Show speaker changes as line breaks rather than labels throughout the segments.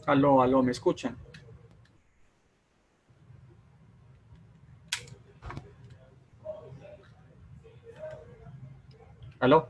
Aló, aló, ¿me escuchan? Aló.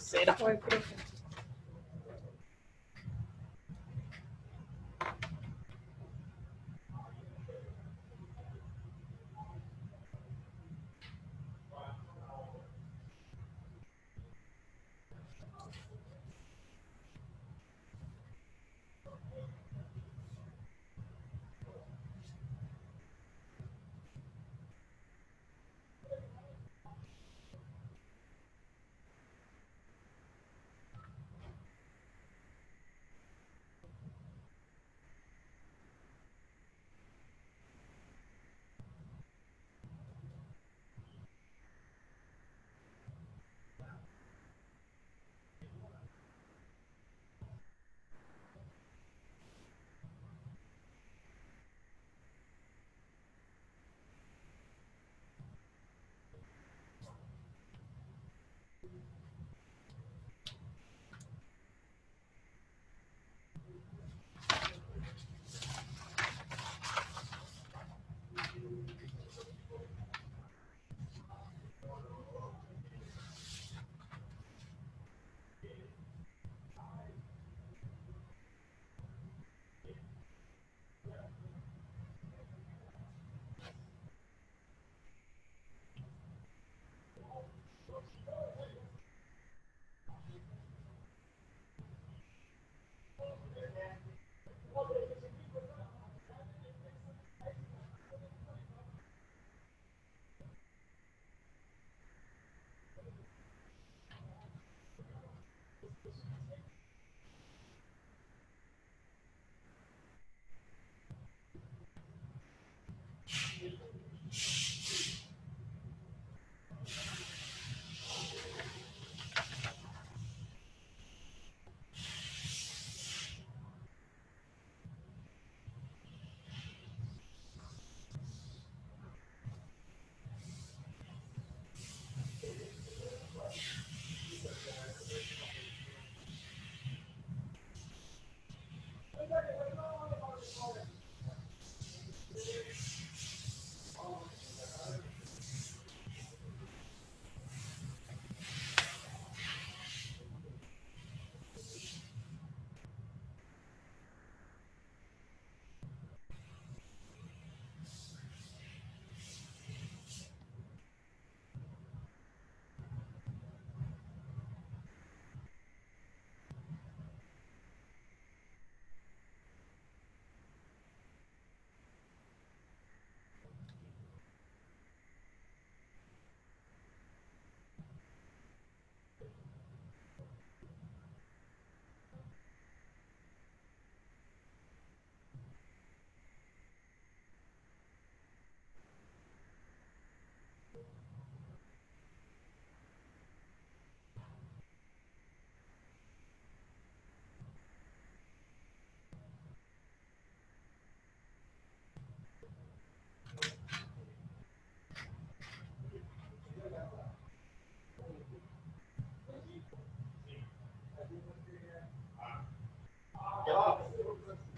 Será.
Ay, profe.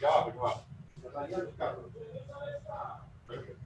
Ya va. La salida del carro. Perfecto.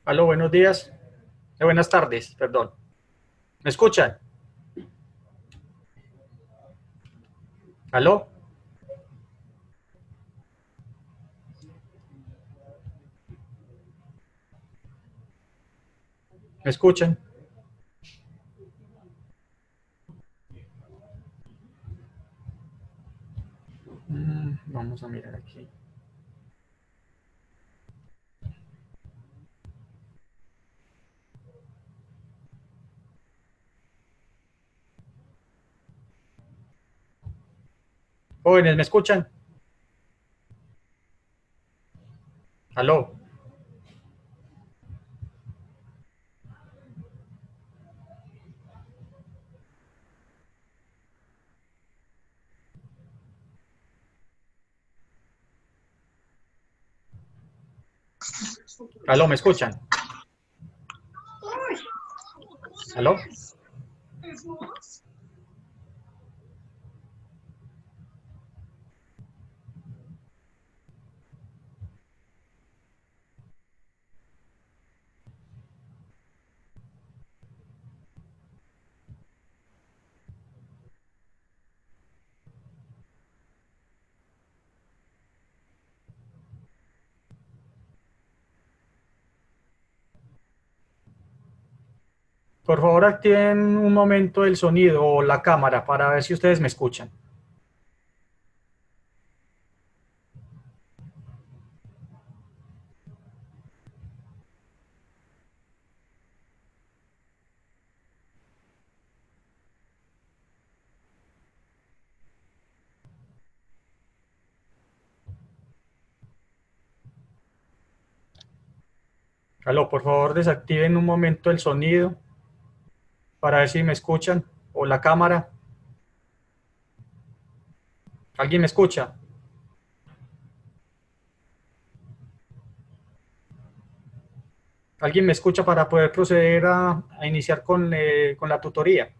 Aló, buenos días. Buenas tardes, perdón. ¿Me escuchan? ¿Aló? ¿Me escuchan? Vamos a mirar aquí. Jóvenes, ¿me escuchan? ¿Aló? ¿Aló? ¿Me escuchan? ¿Aló? Por favor, activen un momento el sonido o la cámara para ver si ustedes me escuchan. Aló, por favor, desactiven un momento el sonido para ver si me escuchan o la cámara. ¿Alguien me escucha? ¿Alguien me escucha para poder proceder a iniciar con la tutoría?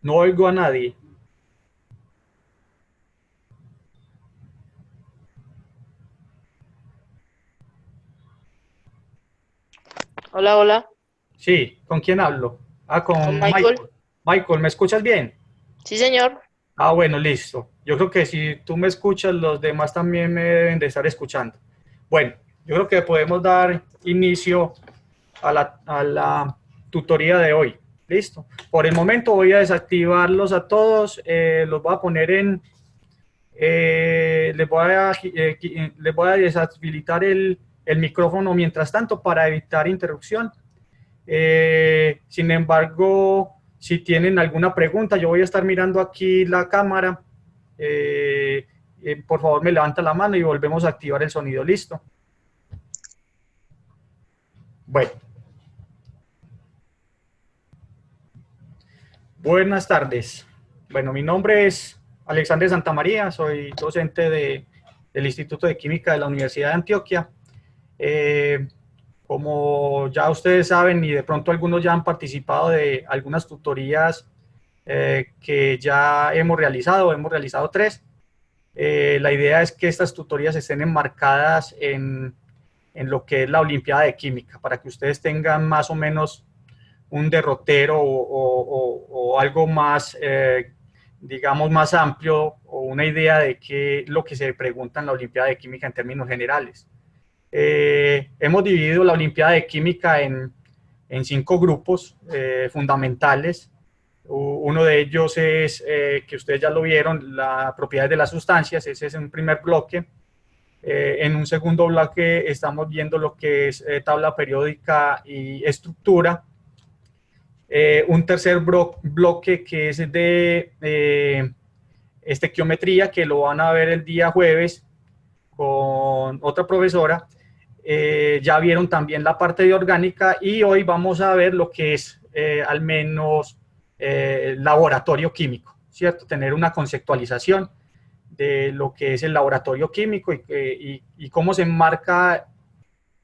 No oigo a nadie.
Hola, hola,
Sí, ¿con quién hablo? Ah,
con
con
Michael.
Michael. Michael, ¿me escuchas bien?
Sí, señor.
Ah, bueno, listo. Yo creo que si tú me escuchas, los demás también me deben de estar escuchando. Bueno, yo creo que podemos dar inicio a la tutoría de hoy. Listo. Por el momento voy a desactivarlos a todos, los voy a poner les voy a deshabilitar el micrófono mientras tanto para evitar interrupción. Sin embargo, si tienen alguna pregunta, yo voy a estar mirando aquí la cámara. Por favor, me levanta la mano y volvemos a activar el sonido. Listo. Bueno. Buenas tardes. Bueno, mi nombre es Alexander Santamaría, soy docente del Instituto de Química de la Universidad de Antioquia. Como ya ustedes saben y de pronto algunos ya han participado de algunas tutorías que ya hemos realizado 3. La idea es que estas tutorías estén enmarcadas en lo que es la Olimpiada de Química, para que ustedes tengan más o menos un derrotero o algo más, digamos, más amplio o una idea de qué es lo que se pregunta en la Olimpiada de Química en términos generales. Hemos dividido la Olimpiada de Química en 5 grupos fundamentales. Uno de ellos es, que ustedes ya lo vieron, la propiedad de las sustancias. Ese es un primer bloque. En un segundo bloque estamos viendo lo que es tabla periódica y estructura. Un tercer bloque que es de estequiometría, que lo van a ver el día jueves con otra profesora. Ya vieron también la parte de orgánica y hoy vamos a ver lo que es al menos laboratorio químico, ¿cierto? Tener una conceptualización de lo que es el laboratorio químico y cómo se enmarca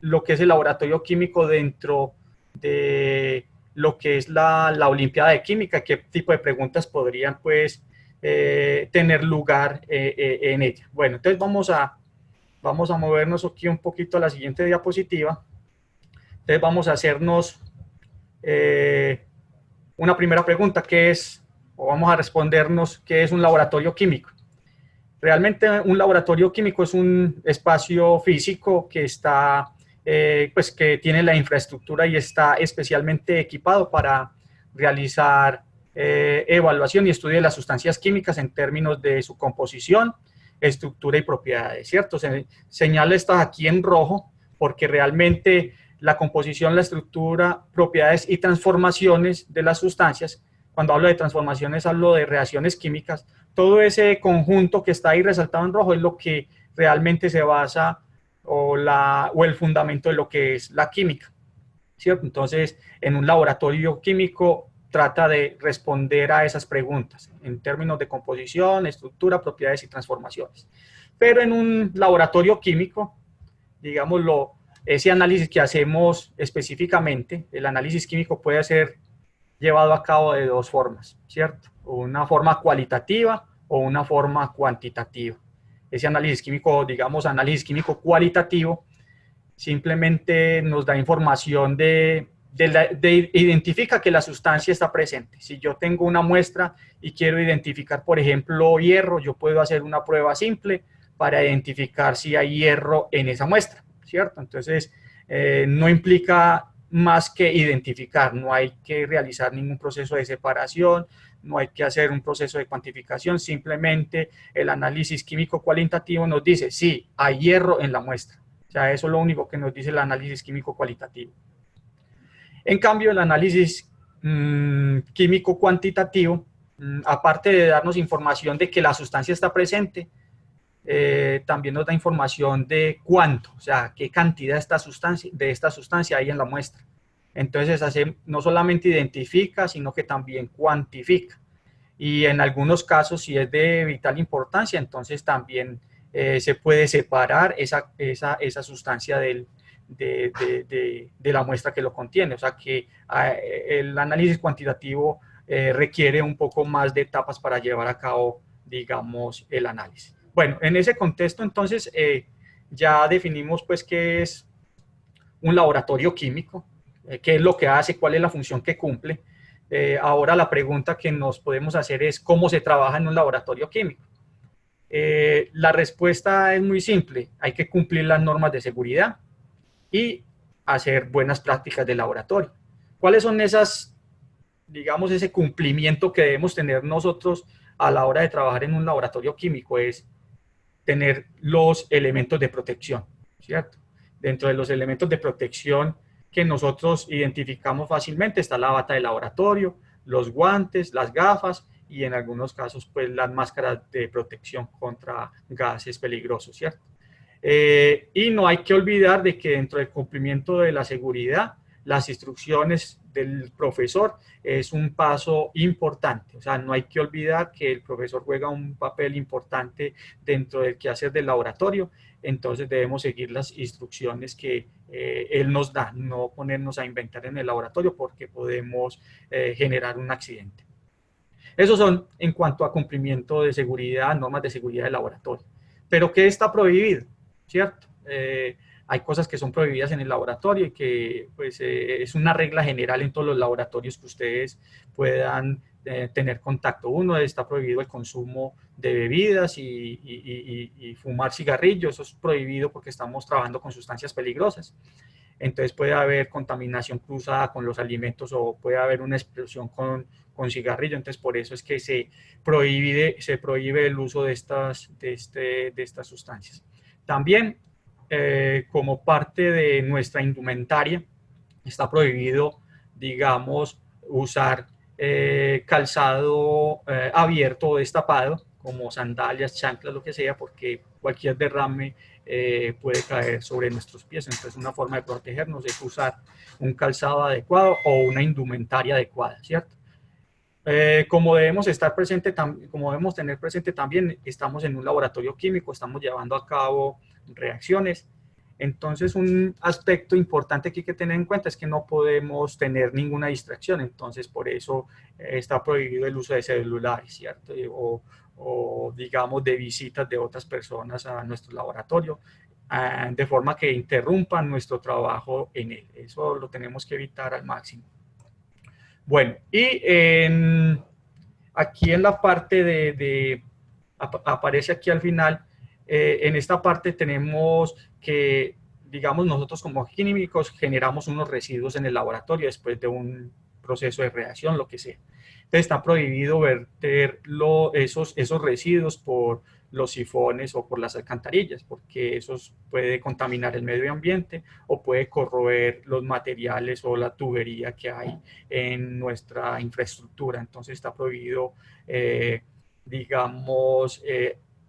lo que es el laboratorio químico dentro de lo que es la Olimpiada de Química, qué tipo de preguntas podrían pues tener lugar en ella. Bueno, entonces vamos a movernos aquí un poquito a la siguiente diapositiva. Entonces vamos a hacernos una primera pregunta, que es, o vamos a respondernos, ¿qué es un laboratorio químico? Realmente un laboratorio químico es un espacio físico que está, pues que tiene la infraestructura y está especialmente equipado para realizar evaluación y estudio de las sustancias químicas en términos de su composición, estructura y propiedades, ¿cierto? Se señala estas aquí en rojo porque realmente la composición, la estructura, propiedades y transformaciones de las sustancias, cuando hablo de transformaciones hablo de reacciones químicas, todo ese conjunto que está ahí resaltado en rojo es lo que realmente se basa o el fundamento de lo que es la química, ¿cierto? Entonces, en un laboratorio químico trata de responder a esas preguntas en términos de composición, estructura, propiedades y transformaciones. Pero en un laboratorio químico, digámoslo, ese análisis que hacemos específicamente, el análisis químico puede ser llevado a cabo de dos formas, ¿cierto? Una forma cualitativa o una forma cuantitativa. Ese análisis químico, digamos, análisis químico cualitativo, simplemente nos da información identifica que la sustancia está presente. Si yo tengo una muestra y quiero identificar, por ejemplo, hierro, yo puedo hacer una prueba simple para identificar si hay hierro en esa muestra, ¿cierto? Entonces, no implica más que identificar, no hay que realizar ningún proceso de separación, no hay que hacer un proceso de cuantificación, simplemente el análisis químico cualitativo nos dice, sí, hay hierro en la muestra. O sea, eso es lo único que nos dice el análisis químico cualitativo. En cambio, el análisis químico cuantitativo, aparte de darnos información de que la sustancia está presente, también nos da información de cuánto, o sea, qué cantidad de esta sustancia hay en la muestra. Entonces, no solamente identifica, sino que también cuantifica. Y en algunos casos, si es de vital importancia, entonces también se puede separar esa sustancia de la muestra que lo contiene. O sea que el análisis cuantitativo requiere un poco más de etapas para llevar a cabo, digamos, el análisis. Bueno, en ese contexto, entonces, ya definimos, pues, qué es un laboratorio químico, qué es lo que hace, cuál es la función que cumple. Ahora la pregunta que nos podemos hacer es cómo se trabaja en un laboratorio químico. La respuesta es muy simple, hay que cumplir las normas de seguridad y hacer buenas prácticas de laboratorio. ¿Cuáles son esas, digamos, ese cumplimiento que debemos tener nosotros a la hora de trabajar en un laboratorio químico? Es tener los elementos de protección, ¿cierto? Dentro de los elementos de protección que nosotros identificamos fácilmente está la bata de laboratorio, los guantes, las gafas y en algunos casos pues las máscaras de protección contra gases peligrosos, ¿cierto? Y no hay que olvidar de que dentro del cumplimiento de la seguridad, las instrucciones del profesor es un paso importante. O sea, no hay que olvidar que el profesor juega un papel importante dentro del quehacer del laboratorio. Entonces debemos seguir las instrucciones que él nos da, no ponernos a inventar en el laboratorio porque podemos generar un accidente. Esos son en cuanto a cumplimiento de seguridad, normas de seguridad del laboratorio. Pero ¿qué está prohibido? ¿Cierto? Hay cosas que son prohibidas en el laboratorio y que pues, es una regla general en todos los laboratorios que ustedes puedan tener contacto. Uno, está prohibido el consumo de bebidas y fumar cigarrillos. Eso es prohibido porque estamos trabajando con sustancias peligrosas. Entonces puede haber contaminación cruzada con los alimentos o puede haber una explosión con cigarrillo. Entonces por eso es que se prohíbe el uso de estas sustancias. También, como parte de nuestra indumentaria, está prohibido, digamos, usar calzado abierto o destapado, como sandalias, chanclas, lo que sea, porque cualquier derrame puede caer sobre nuestros pies. Entonces, una forma de protegernos es usar un calzado adecuado o una indumentaria adecuada, ¿cierto? Como debemos tener presente también, estamos en un laboratorio químico, estamos llevando a cabo reacciones. Entonces, un aspecto importante que hay que tener en cuenta es que no podemos tener ninguna distracción. Entonces, por eso está prohibido el uso de celulares, ¿cierto? O digamos, de visitas de otras personas a nuestro laboratorio. de forma que interrumpan nuestro trabajo en él. Eso lo tenemos que evitar al máximo. Bueno, y aquí en la parte aparece aquí al final, en esta parte tenemos que, digamos, nosotros como químicos generamos unos residuos en el laboratorio después de un proceso de reacción, lo que sea. Entonces está prohibido verter esos residuos por los sifones o por las alcantarillas, porque eso puede contaminar el medio ambiente o puede corroer los materiales o la tubería que hay en nuestra infraestructura. Entonces está prohibido, digamos,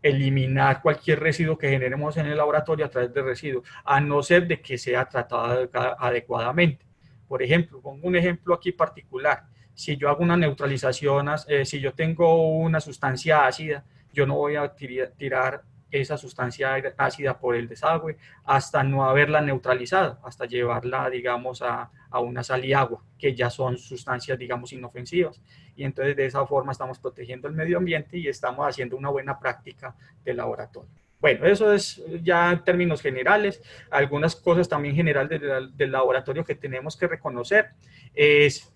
eliminar cualquier residuo que generemos en el laboratorio a través de residuos, a no ser de que sea tratado adecuadamente. Por ejemplo, pongo un ejemplo aquí particular. Si yo hago una neutralización, si yo tengo una sustancia ácida, yo no voy a tirar esa sustancia ácida por el desagüe hasta no haberla neutralizado, hasta llevarla, digamos, a una sal y agua, que ya son sustancias, digamos, inofensivas. Y entonces de esa forma estamos protegiendo el medio ambiente y estamos haciendo una buena práctica de laboratorio. Bueno, eso es ya en términos generales. Algunas cosas también generales del laboratorio que tenemos que reconocer es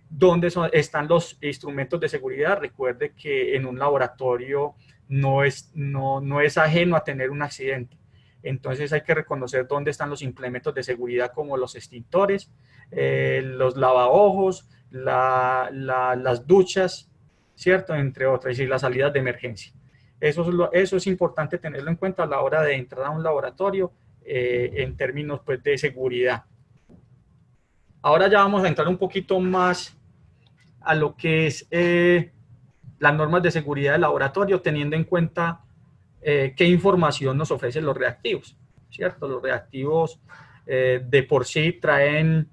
dónde están los instrumentos de seguridad. Recuerde que en un laboratorio no es ajeno a tener un accidente. Entonces hay que reconocer dónde están los implementos de seguridad como los extintores, los lavaojos, las duchas, ¿cierto? Entre otras, y las salidas de emergencia. Eso es importante tenerlo en cuenta a la hora de entrar a un laboratorio en términos, pues, de seguridad. Ahora ya vamos a entrar un poquito más a lo que es las normas de seguridad del laboratorio, teniendo en cuenta qué información nos ofrecen los reactivos, ¿cierto? Los reactivos de por sí traen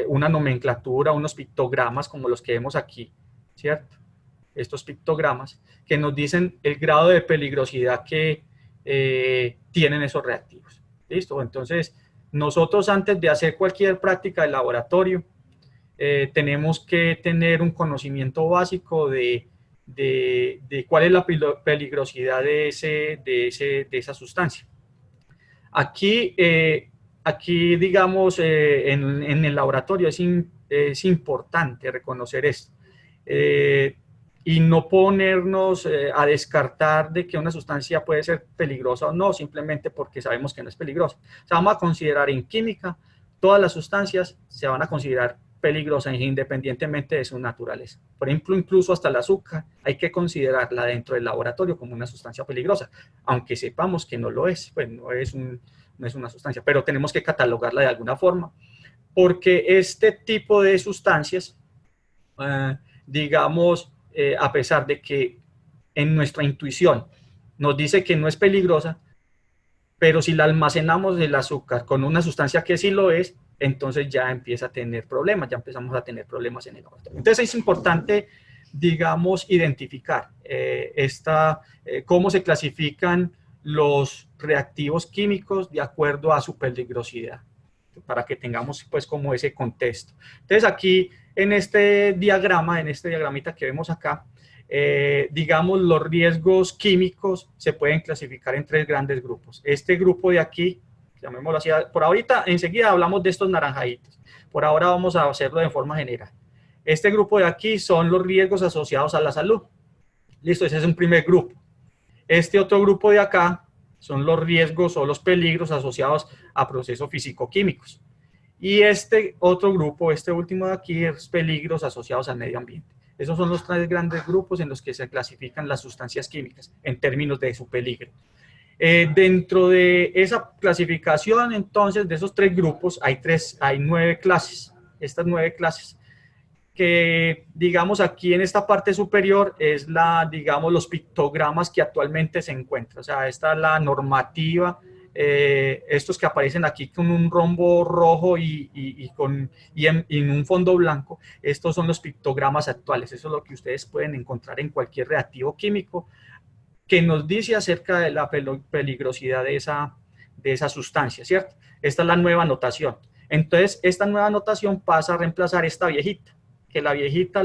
una nomenclatura, unos pictogramas como los que vemos aquí, ¿cierto? Estos pictogramas que nos dicen el grado de peligrosidad que tienen esos reactivos. ¿Listo? Entonces, nosotros antes de hacer cualquier práctica de laboratorio, tenemos que tener un conocimiento básico de cuál es la peligrosidad de esa sustancia. Aquí, digamos, en el laboratorio es importante reconocer esto. Y no ponernos a descartar de que una sustancia puede ser peligrosa o no, simplemente porque sabemos que no es peligrosa. O sea, vamos a considerar en química, todas las sustancias se van a considerar peligrosas independientemente de su naturaleza. Por ejemplo, incluso hasta el azúcar, hay que considerarla dentro del laboratorio como una sustancia peligrosa, aunque sepamos que no lo es, pues no es una sustancia, pero tenemos que catalogarla de alguna forma, porque este tipo de sustancias, digamos, a pesar de que en nuestra intuición nos dice que no es peligrosa, pero si la almacenamos el azúcar con una sustancia que sí lo es, entonces ya empieza a tener problemas, ya empezamos a tener problemas en el laboratorio. Entonces es importante, digamos, identificar cómo se clasifican los reactivos químicos de acuerdo a su peligrosidad, para que tengamos, pues, como ese contexto. Entonces aquí en este diagramita que vemos acá, digamos, los riesgos químicos se pueden clasificar en 3 grandes grupos. Este grupo de aquí, llamémoslo así, por ahorita, enseguida hablamos de estos naranjaditos. Por ahora vamos a hacerlo de forma general. Este grupo de aquí son los riesgos asociados a la salud. Listo, ese es un primer grupo. Este otro grupo de acá son los riesgos o los peligros asociados a procesos físico-químicos. Y este otro grupo, este último de aquí, es peligros asociados al medio ambiente. Esos son los 3 grandes grupos en los que se clasifican las sustancias químicas en términos de su peligro. Dentro de esa clasificación, entonces, de esos 3 grupos, hay 9 clases. Estas 9 clases que, digamos, aquí en esta parte superior es digamos, los pictogramas que actualmente se encuentran. O sea, esta es la normativa, estos que aparecen aquí con un rombo rojo y en un fondo blanco. Estos son los pictogramas actuales. Eso es lo que ustedes pueden encontrar en cualquier reactivo químico que nos dice acerca de la peligrosidad de esa sustancia, ¿cierto? Esta es la nueva notación. Entonces, esta nueva notación pasa a reemplazar esta viejita. que la viejita,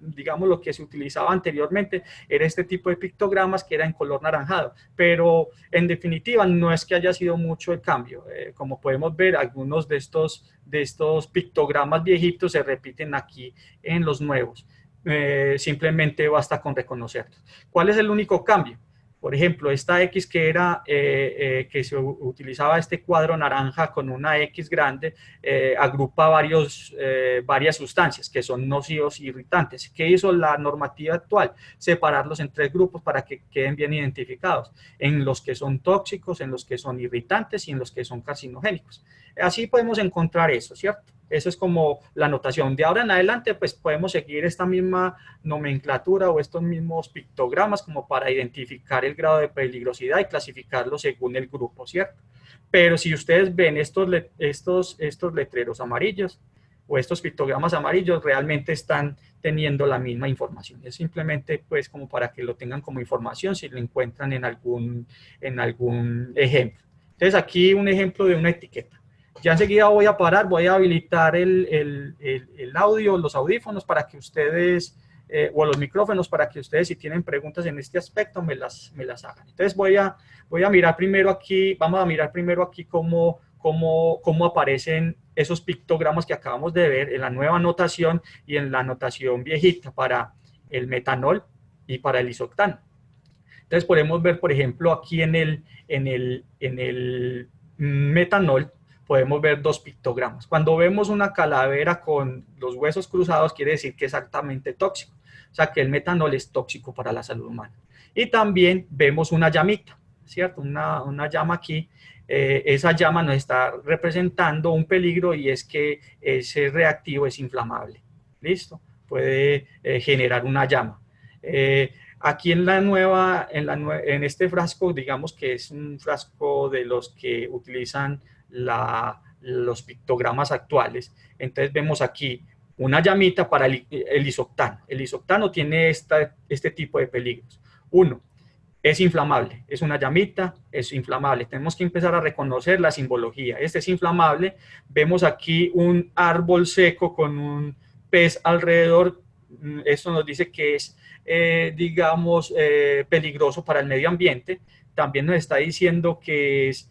digamos, lo que se utilizaba anteriormente era este tipo de pictogramas que era en color naranjado, pero en definitiva no es que haya sido mucho el cambio. Como podemos ver, algunos de estos pictogramas viejitos se repiten aquí en los nuevos. Simplemente basta con reconocerlos. ¿Cuál es el único cambio? Por ejemplo, esta X que se utilizaba este cuadro naranja con una X grande, agrupa varias sustancias que son nocivos e irritantes. ¿Qué hizo la normativa actual? Separarlos en 3 grupos para que queden bien identificados, en los que son tóxicos, en los que son irritantes y en los que son carcinogénicos. Así podemos encontrar eso, ¿cierto? Eso es como la notación. De ahora en adelante, pues podemos seguir esta misma nomenclatura o estos mismos pictogramas como para identificar el grado de peligrosidad y clasificarlo según el grupo, ¿cierto? Pero si ustedes ven estos letreros amarillos o estos pictogramas amarillos, realmente están teniendo la misma información. Es simplemente pues como para que lo tengan como información si lo encuentran en algún ejemplo. Entonces aquí un ejemplo de una etiqueta. Ya enseguida voy a parar, voy a habilitar el audio, los audífonos para que ustedes, o los micrófonos para que ustedes si tienen preguntas en este aspecto me las hagan. Entonces voy a mirar primero aquí, vamos a mirar primero aquí cómo aparecen esos pictogramas que acabamos de ver en la nueva notación y en la notación viejita para el metanol y para el isoctano. Entonces podemos ver, por ejemplo, aquí en el metanol, podemos ver 2 pictogramas. Cuando vemos una calavera con los huesos cruzados, quiere decir que es altamente tóxico. O sea, que el metanol es tóxico para la salud humana. Y también vemos una llamita, ¿cierto? Una llama aquí. Esa llama nos está representando un peligro y es que ese reactivo es inflamable. ¿Listo? Puede generar una llama. Aquí en este frasco, digamos que es un frasco de los que utilizan los pictogramas actuales. Entonces vemos aquí una llamita para el isoctano. El isoctano tiene este tipo de peligros. 1, es inflamable, es una llamita, es inflamable. Tenemos que empezar a reconocer la simbología. Este es inflamable. Vemos aquí un árbol seco con un pez alrededor. Esto nos dice que es, digamos, peligroso para el medio ambiente. También nos está diciendo que es,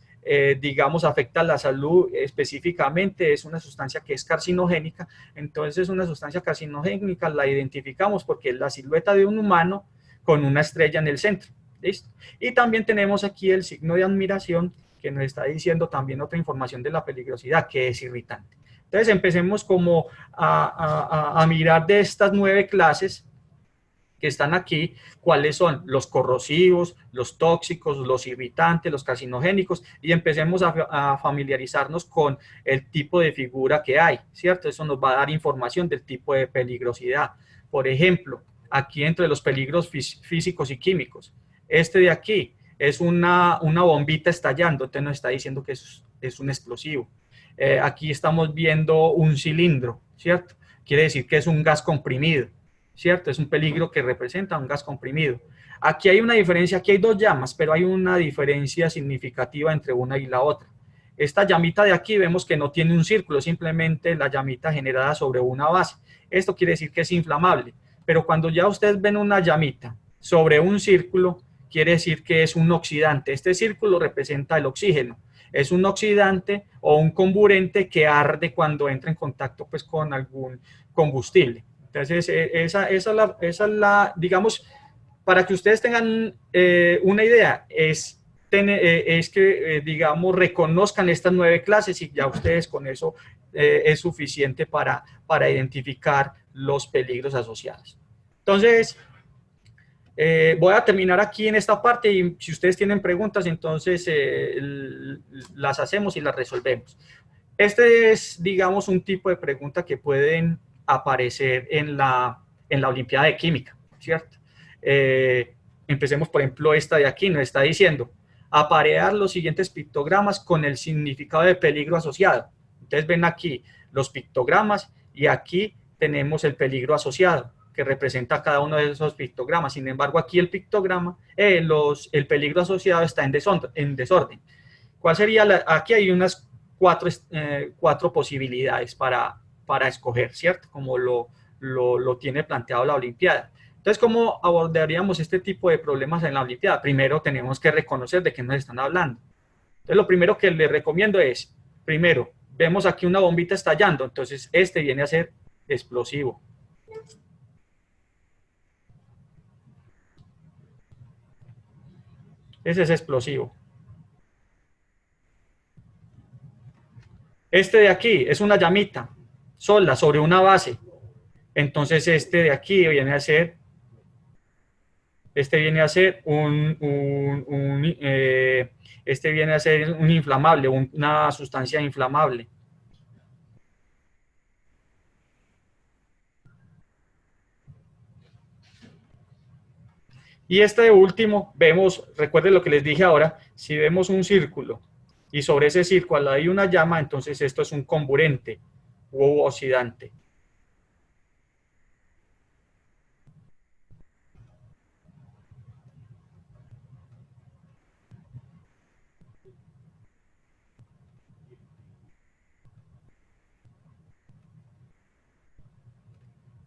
digamos, afecta a la salud específicamente, es una sustancia que es carcinogénica. Entonces una sustancia carcinogénica la identificamos porque es la silueta de un humano con una estrella en el centro. ¿Listo? Y también tenemos aquí el signo de admiración que nos está diciendo también otra información de la peligrosidad, que es irritante. Entonces empecemos como a mirar de estas 9 clases que están aquí, cuáles son los corrosivos, los tóxicos, los irritantes, los carcinogénicos, y empecemos a familiarizarnos con el tipo de figura que hay, ¿cierto? Eso nos va a dar información del tipo de peligrosidad. Por ejemplo, aquí entre los peligros físicos y químicos, este de aquí es una bombita estallando, entonces nos está diciendo que es un explosivo. Aquí estamos viendo un cilindro, ¿cierto? Quiere decir que es un gas comprimido, ¿cierto? Es un peligro que representa un gas comprimido. Aquí hay una diferencia, aquí hay 2 llamas, pero hay una diferencia significativa entre una y la otra. Esta llamita de aquí vemos que no tiene un círculo, simplemente la llamita generada sobre una base. Esto quiere decir que es inflamable, pero cuando ya ustedes ven una llamita sobre un círculo, quiere decir que es un oxidante. Este círculo representa el oxígeno. Es un oxidante o un comburente que arde cuando entra en contacto pues, con algún combustible. Entonces, esa es la, digamos, para que ustedes tengan una idea, es que, digamos, reconozcan estas 9 clases y ya ustedes con eso es suficiente para identificar los peligros asociados. Entonces, voy a terminar aquí en esta parte y si ustedes tienen preguntas, entonces las hacemos y las resolvemos. Este es, digamos, un tipo de pregunta que pueden aparecer en la Olimpiada de Química, ¿cierto? Empecemos, por ejemplo, esta de aquí, nos está diciendo aparear los siguientes pictogramas con el significado de peligro asociado. Entonces ven aquí los pictogramas y aquí tenemos el peligro asociado que representa cada uno de esos pictogramas. Sin embargo, aquí el pictograma, el peligro asociado está en desorden. ¿Cuál sería aquí hay unas 4 posibilidades para escoger, ¿cierto? Como lo lo tiene planteado la Olimpiada. Entonces, ¿cómo abordaríamos este tipo de problemas en la Olimpiada? Primero tenemos que reconocer de qué nos están hablando. Entonces, lo primero que les recomiendo es, primero, vemos aquí una bombita estallando, entonces este viene a ser explosivo. Ese es explosivo. Este de aquí es una llamita sola sobre una base. Entonces este de aquí viene a ser, este viene a ser un inflamable, una sustancia inflamable. Y este último, vemos, recuerden lo que les dije ahora, si vemos un círculo y sobre ese círculo hay una llama, entonces esto es un comburente u oxidante.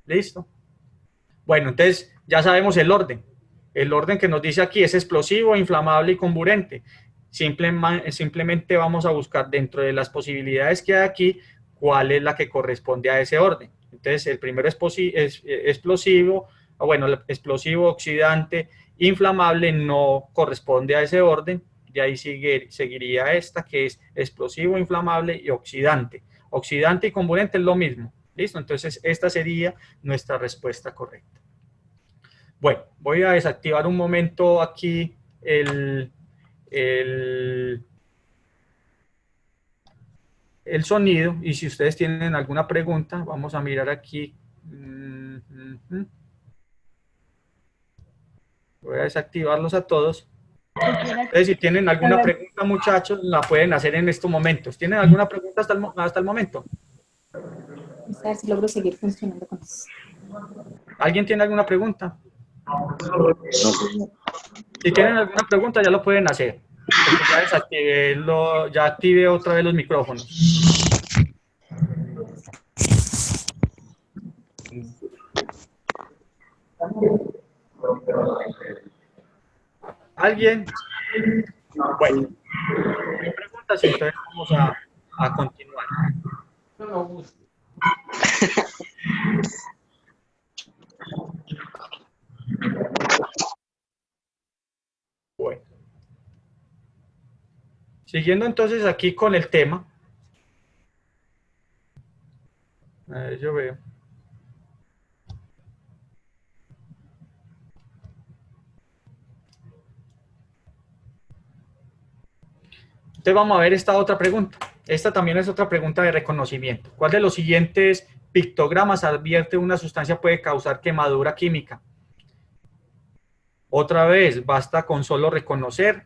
¿Listo? Bueno, entonces ya sabemos el orden. El orden que nos dice aquí es explosivo, inflamable y comburente. Simplemente vamos a buscar dentro de las posibilidades que hay aquí, cuál es la que corresponde a ese orden. Entonces, el primero es explosivo, bueno, explosivo, oxidante, inflamable no corresponde a ese orden. De ahí seguiría esta, que es explosivo, inflamable y oxidante. Oxidante y comburente es lo mismo. ¿Listo? Entonces, esta sería nuestra respuesta correcta. Bueno, voy a desactivar un momento aquí el sonido y si ustedes tienen alguna pregunta, vamos a mirar aquí. Voy a desactivarlos a todos. Entonces, si tienen alguna pregunta, muchachos, la pueden hacer en estos momentos. ¿Tienen alguna pregunta hasta el momento?
A ver si logro seguir funcionando con eso.
¿Alguien tiene alguna pregunta? Si tienen alguna pregunta, ya lo pueden hacer. Porque ya activé otra vez los micrófonos. ¿Alguien? Bueno, no hay preguntas, entonces vamos a continuar. Bueno. Siguiendo entonces aquí con el tema. Yo veo. Entonces vamos a ver esta otra pregunta. Esta también es otra pregunta de reconocimiento. ¿Cuál de los siguientes pictogramas advierte una sustancia puede causar quemadura química? Otra vez, basta con solo reconocer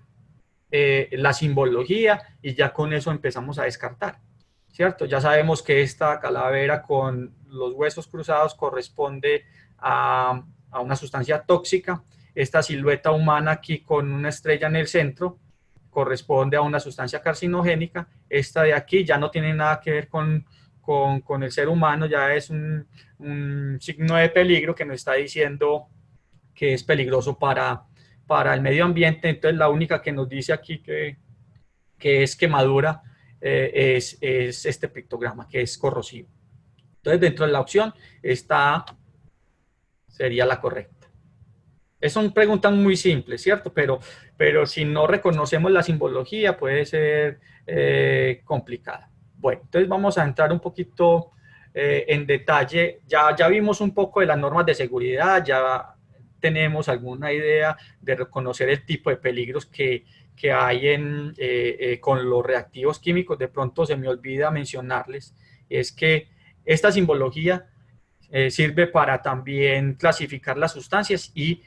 la simbología y ya con eso empezamos a descartar, ¿cierto? Ya sabemos que esta calavera con los huesos cruzados corresponde a una sustancia tóxica. Esta silueta humana aquí con una estrella en el centro corresponde a una sustancia carcinogénica. Esta de aquí ya no tiene nada que ver con el ser humano, ya es un signo de peligro que nos está diciendo que es peligroso para el medio ambiente. Entonces la única que nos dice aquí que es quemadura es este pictograma, que es corrosivo. Entonces dentro de la opción esta sería la correcta. Son preguntas muy simples, ¿cierto? Pero si no reconocemos la simbología puede ser complicada. Bueno, entonces vamos a entrar un poquito en detalle. Ya vimos un poco de las normas de seguridad, ya tenemos alguna idea de reconocer el tipo de peligros que hay con los reactivos químicos. De pronto se me olvida mencionarles, es que esta simbología sirve para también clasificar las sustancias y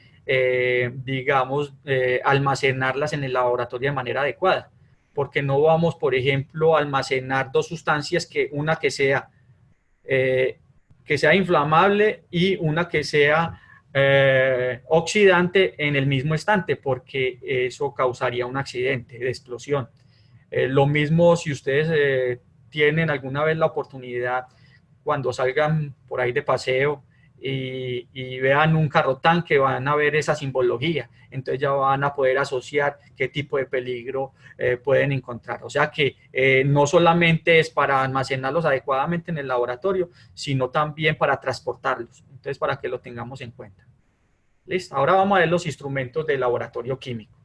almacenarlas en el laboratorio de manera adecuada, porque no vamos, por ejemplo, a almacenar dos sustancias, una que sea inflamable y una que sea oxidante en el mismo instante, porque eso causaría un accidente de explosión. Lo mismo si ustedes tienen alguna vez la oportunidad, cuando salgan por ahí de paseo, y vean un carrotanque, van a ver esa simbología, entonces ya van a poder asociar qué tipo de peligro pueden encontrar. O sea que no solamente es para almacenarlos adecuadamente en el laboratorio, sino también para transportarlos. Entonces, para que lo tengamos en cuenta. ¿Listo? Ahora vamos a ver los instrumentos del laboratorio químico.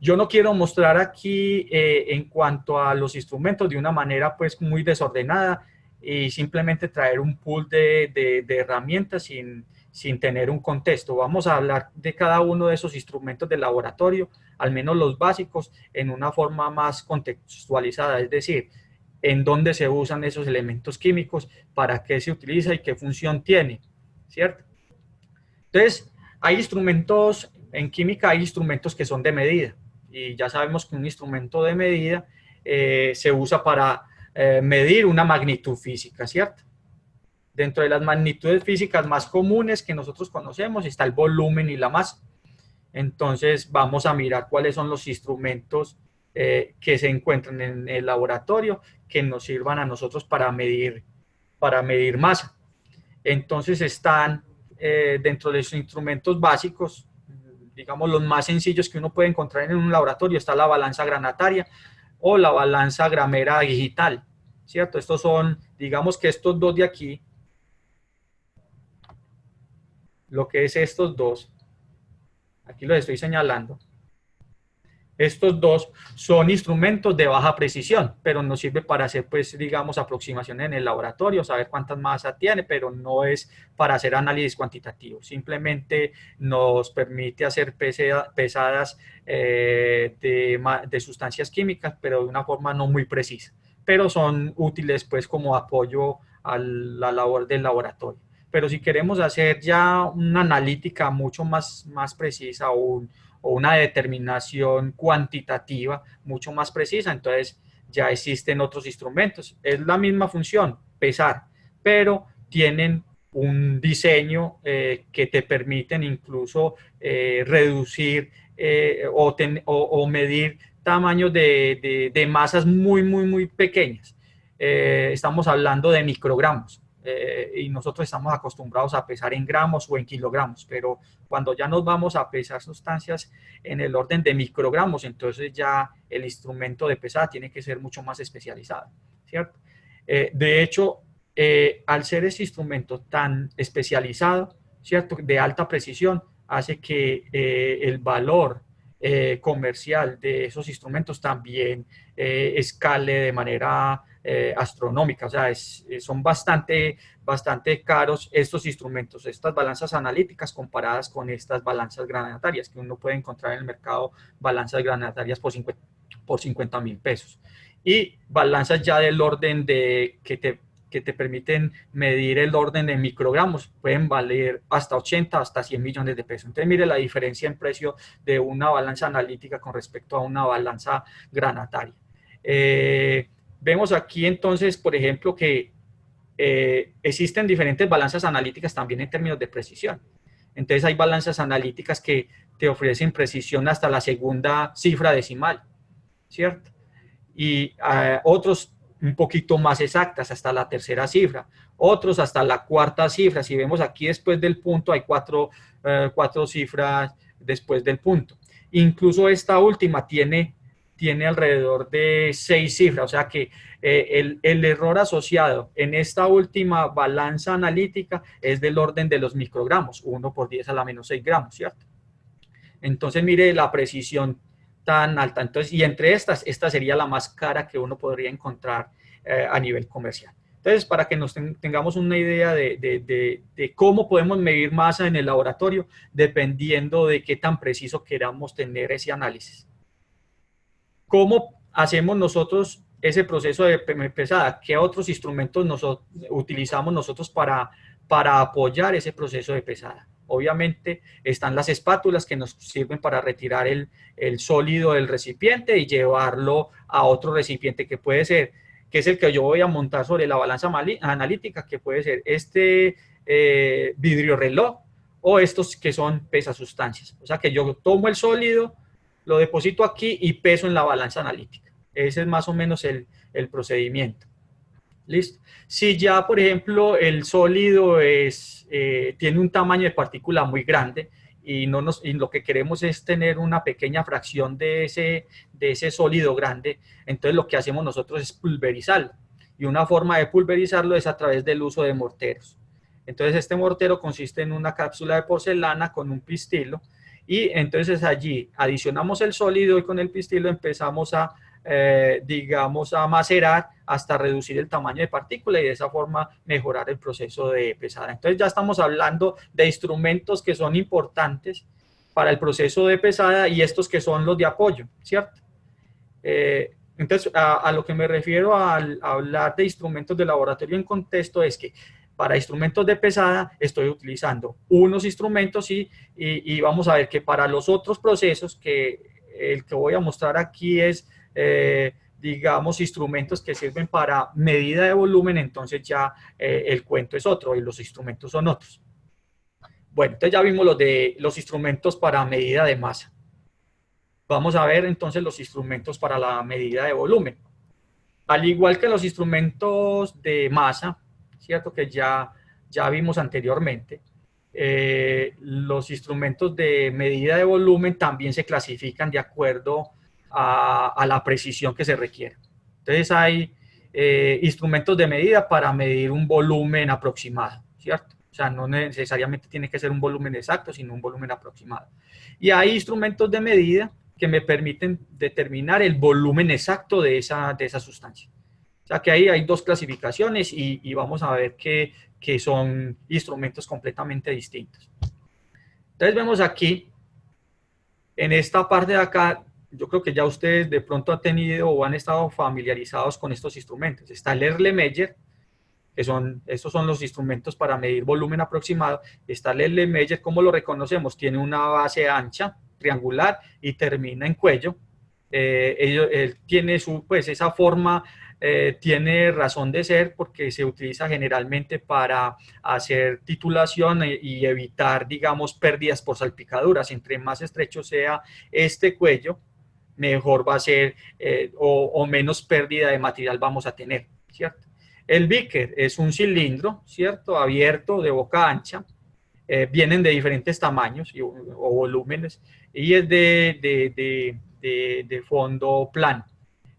Yo no quiero mostrar aquí en cuanto a los instrumentos de una manera pues muy desordenada y simplemente traer un pool de herramientas sin tener un contexto. Vamos a hablar de cada uno de esos instrumentos del laboratorio, al menos los básicos, en una forma más contextualizada, es decir, en dónde se usan esos elementos químicos, para qué se utiliza y qué función tiene, ¿cierto? Entonces, hay instrumentos, en química hay instrumentos que son de medida, y ya sabemos que un instrumento de medida se usa para medir una magnitud física, ¿cierto? Dentro de las magnitudes físicas más comunes que nosotros conocemos está el volumen y la masa. Entonces, vamos a mirar cuáles son los instrumentos que se encuentran en el laboratorio que nos sirvan a nosotros para medir masa. Entonces, están dentro de los instrumentos básicos, digamos los más sencillos que uno puede encontrar en un laboratorio, está la balanza granataria o la balanza gramera digital, ¿cierto? Estos son, digamos que estos dos de aquí, lo que es estos dos, aquí los estoy señalando, estos dos son instrumentos de baja precisión, pero nos sirve para hacer, pues, digamos, aproximaciones en el laboratorio, saber cuántas masas tiene, pero no es para hacer análisis cuantitativo. Simplemente nos permite hacer pesadas de sustancias químicas, pero de una forma no muy precisa. Pero son útiles, pues, como apoyo a la labor del laboratorio. Pero si queremos hacer ya una analítica mucho más precisa o una determinación cuantitativa mucho más precisa, entonces ya existen otros instrumentos. Es la misma función, pesar, pero tienen un diseño que te permiten incluso reducir o medir tamaños de masas muy pequeñas. Estamos hablando de microgramos. Y nosotros estamos acostumbrados a pesar en gramos o en kilogramos, pero cuando ya nos vamos a pesar sustancias en el orden de microgramos, entonces ya el instrumento de pesada tiene que ser mucho más especializado, ¿cierto? De hecho, al ser ese instrumento tan especializado, ¿cierto?, de alta precisión, hace que el valor comercial de esos instrumentos también escale de manera astronómica. O sea, son bastante caros estos instrumentos, estas balanzas analíticas comparadas con estas balanzas granatarias, que uno puede encontrar en el mercado balanzas granatarias por 50.000 pesos. Y balanzas ya del orden de que te permiten medir el orden de microgramos, pueden valer hasta 80, hasta 100 millones de pesos. Entonces, mire la diferencia en precio de una balanza analítica con respecto a una balanza granataria. Vemos aquí entonces, por ejemplo, que existen diferentes balanzas analíticas también en términos de precisión. Entonces hay balanzas analíticas que te ofrecen precisión hasta la segunda cifra decimal, ¿cierto? Y otros un poquito más exactas, hasta la tercera cifra, otros hasta la cuarta cifra. Si vemos aquí después del punto hay cuatro cifras después del punto. Incluso esta última tiene alrededor de 6 cifras, o sea que el error asociado en esta última balanza analítica es del orden de los microgramos, 1 por 10 a la menos 6 gramos, ¿cierto? Entonces, mire la precisión tan alta. Entonces, y entre esta sería la más cara que uno podría encontrar a nivel comercial. Entonces, para que nos tengamos una idea de cómo podemos medir masa en el laboratorio, dependiendo de qué tan preciso queramos tener ese análisis. ¿Cómo hacemos nosotros ese proceso de pesada? ¿Qué otros instrumentos utilizamos nosotros para apoyar ese proceso de pesada? Obviamente están las espátulas que nos sirven para retirar el sólido del recipiente y llevarlo a otro recipiente que es el que yo voy a montar sobre la balanza analítica, que puede ser este vidrio reloj o estos que son pesasustancias. O sea que yo tomo el sólido, lo deposito aquí y peso en la balanza analítica. Ese es más o menos el procedimiento. ¿Listo? Si ya, por ejemplo, el sólido tiene un tamaño de partícula muy grande y lo que queremos es tener una pequeña fracción de ese sólido grande, entonces lo que hacemos nosotros es pulverizarlo. Y una forma de pulverizarlo es a través del uso de morteros. Entonces este mortero consiste en una cápsula de porcelana con un pistilo y entonces allí adicionamos el sólido y con el pistilo empezamos a digamos, a macerar hasta reducir el tamaño de partícula y de esa forma mejorar el proceso de pesada. Entonces ya estamos hablando de instrumentos que son importantes para el proceso de pesada y estos que son los de apoyo, ¿cierto? Entonces, a lo que me refiero al hablar de instrumentos de laboratorio en contexto es que para instrumentos de pesada estoy utilizando unos instrumentos y vamos a ver que para los otros procesos, que el que voy a mostrar aquí es digamos, instrumentos que sirven para medida de volumen, entonces ya el cuento es otro y los instrumentos son otros. Bueno, entonces ya vimos los instrumentos para medida de masa. Vamos a ver entonces los instrumentos para la medida de volumen. Al igual que los instrumentos de masa, ¿cierto? Que ya vimos anteriormente, los instrumentos de medida de volumen también se clasifican de acuerdo a la precisión que se requiere. Entonces hay instrumentos de medida para medir un volumen aproximado, ¿cierto? O sea, no necesariamente tiene que ser un volumen exacto, sino un volumen aproximado. Y hay instrumentos de medida que me permiten determinar el volumen exacto de esa sustancia. O sea, que ahí hay dos clasificaciones y vamos a ver que son instrumentos completamente distintos. Entonces vemos aquí, en esta parte de acá, yo creo que ya ustedes de pronto han tenido o han estado familiarizados con estos instrumentos. Está el Erlenmeyer, que estos son los instrumentos para medir volumen aproximado. Está el Erlenmeyer, ¿cómo lo reconocemos? Tiene una base ancha, triangular, y termina en cuello. Él tiene esa forma, tiene razón de ser porque se utiliza generalmente para hacer titulación y evitar, digamos, pérdidas por salpicaduras. Entre más estrecho sea este cuello, mejor va a ser o menos pérdida de material vamos a tener, ¿cierto? El Beaker es un cilindro, ¿cierto? Abierto, de boca ancha. Vienen de diferentes tamaños o volúmenes y es de fondo plano.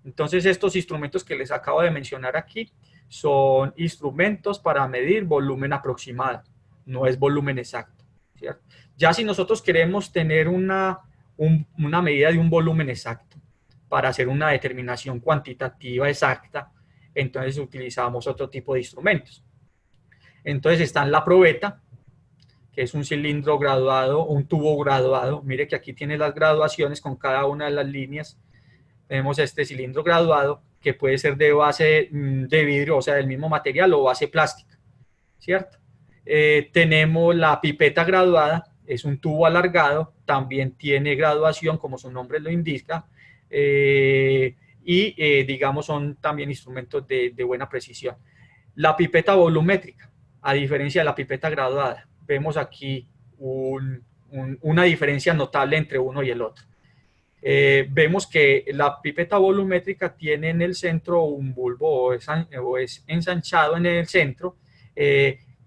Entonces, estos instrumentos que les acabo de mencionar aquí son instrumentos para medir volumen aproximado, no es volumen exacto, ¿cierto? Ya si nosotros queremos tener una medida de un volumen exacto para hacer una determinación cuantitativa exacta, entonces utilizamos otro tipo de instrumentos. Entonces está la probeta, que es un cilindro graduado, un tubo graduado. Mire que aquí tiene las graduaciones con cada una de las líneas. Tenemos este cilindro graduado que puede ser de base de vidrio, o sea, del mismo material, o base plástica, ¿cierto? Tenemos la pipeta graduada, es un tubo alargado, también tiene graduación, como su nombre lo indica, digamos, son también instrumentos de buena precisión. La pipeta volumétrica, a diferencia de la pipeta graduada, vemos aquí una diferencia notable entre uno y el otro. Vemos que la pipeta volumétrica tiene en el centro un bulbo o es ensanchado en el centro.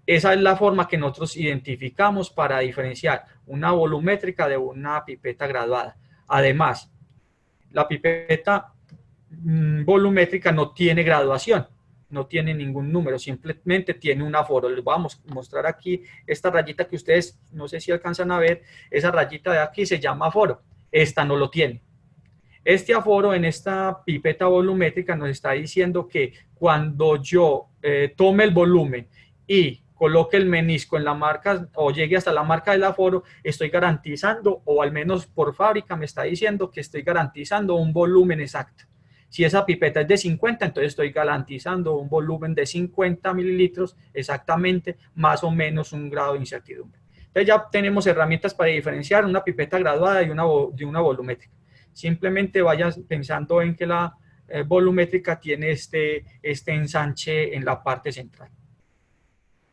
Esa es la forma que nosotros identificamos para diferenciar una volumétrica de una pipeta graduada. Además, la pipeta volumétrica no tiene graduación, no tiene ningún número, simplemente tiene un aforo. Les vamos a mostrar aquí esta rayita que ustedes, no sé si alcanzan a ver, esa rayita de aquí se llama aforo. Esta no lo tiene. Este aforo en esta pipeta volumétrica nos está diciendo que cuando yo tome el volumen y coloque el menisco en la marca o llegue hasta la marca del aforo, estoy garantizando, o al menos por fábrica me está diciendo que estoy garantizando un volumen exacto. Si esa pipeta es de 50, entonces estoy garantizando un volumen de 50 mililitros exactamente, más o menos un grado de incertidumbre. Entonces ya tenemos herramientas para diferenciar una pipeta graduada de una volumétrica. Simplemente vayas pensando en que la volumétrica tiene este ensanche en la parte central.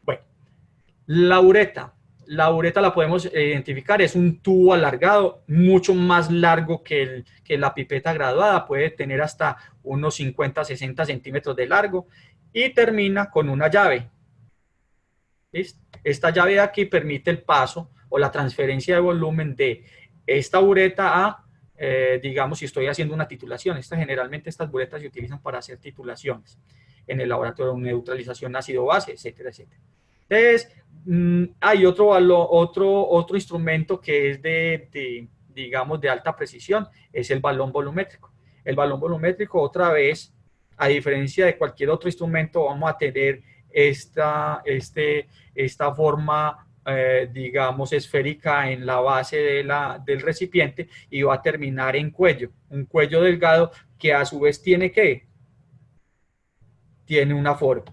Bueno, la ureta. La ureta la podemos identificar, es un tubo alargado, mucho más largo que la pipeta graduada, puede tener hasta unos 50-60 centímetros de largo y termina con una llave. ¿Listo? Esta llave de aquí permite el paso o la transferencia de volumen de esta bureta a, digamos, si estoy haciendo una titulación. Generalmente estas buretas se utilizan para hacer titulaciones en el laboratorio de neutralización ácido-base, etcétera, etcétera. Entonces, hay otro instrumento que es digamos, de alta precisión, es el balón volumétrico. El balón volumétrico, otra vez, a diferencia de cualquier otro instrumento, vamos a tener esta forma, digamos, esférica en la base del recipiente y va a terminar en cuello, un cuello delgado que a su vez tiene un aforo,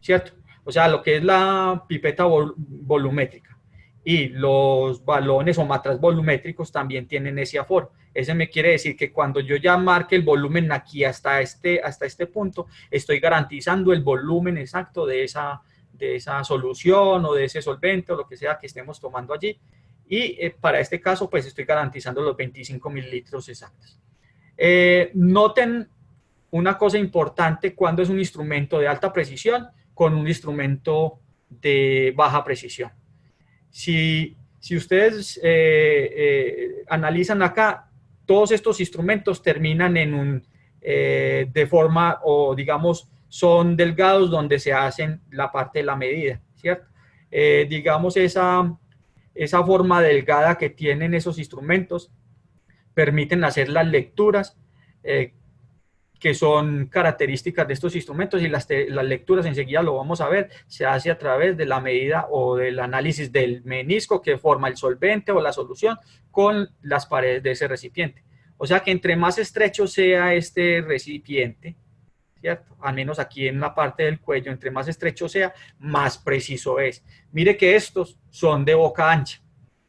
¿cierto? O sea, lo que es la pipeta volumétrica y los balones o matraz volumétricos también tienen ese aforo. Ese me quiere decir que cuando yo ya marque el volumen aquí hasta este punto, estoy garantizando el volumen exacto de esa solución o de ese solvente o lo que sea que estemos tomando allí. Y para este caso, pues estoy garantizando los 25 mililitros exactos. Noten una cosa importante cuando es un instrumento de alta precisión con un instrumento de baja precisión. Si ustedes analizan acá, todos estos instrumentos terminan en de forma, o digamos, son delgados donde se hacen la parte de la medida, ¿cierto? Digamos, esa forma delgada que tienen esos instrumentos permiten hacer las lecturas que son características de estos instrumentos, y las lecturas enseguida lo vamos a ver, se hace a través de la medida o del análisis del menisco que forma el solvente o la solución con las paredes de ese recipiente. O sea que entre más estrecho sea este recipiente, ¿cierto? Al menos aquí en la parte del cuello, entre más estrecho sea, más preciso es. Mire que estos son de boca ancha,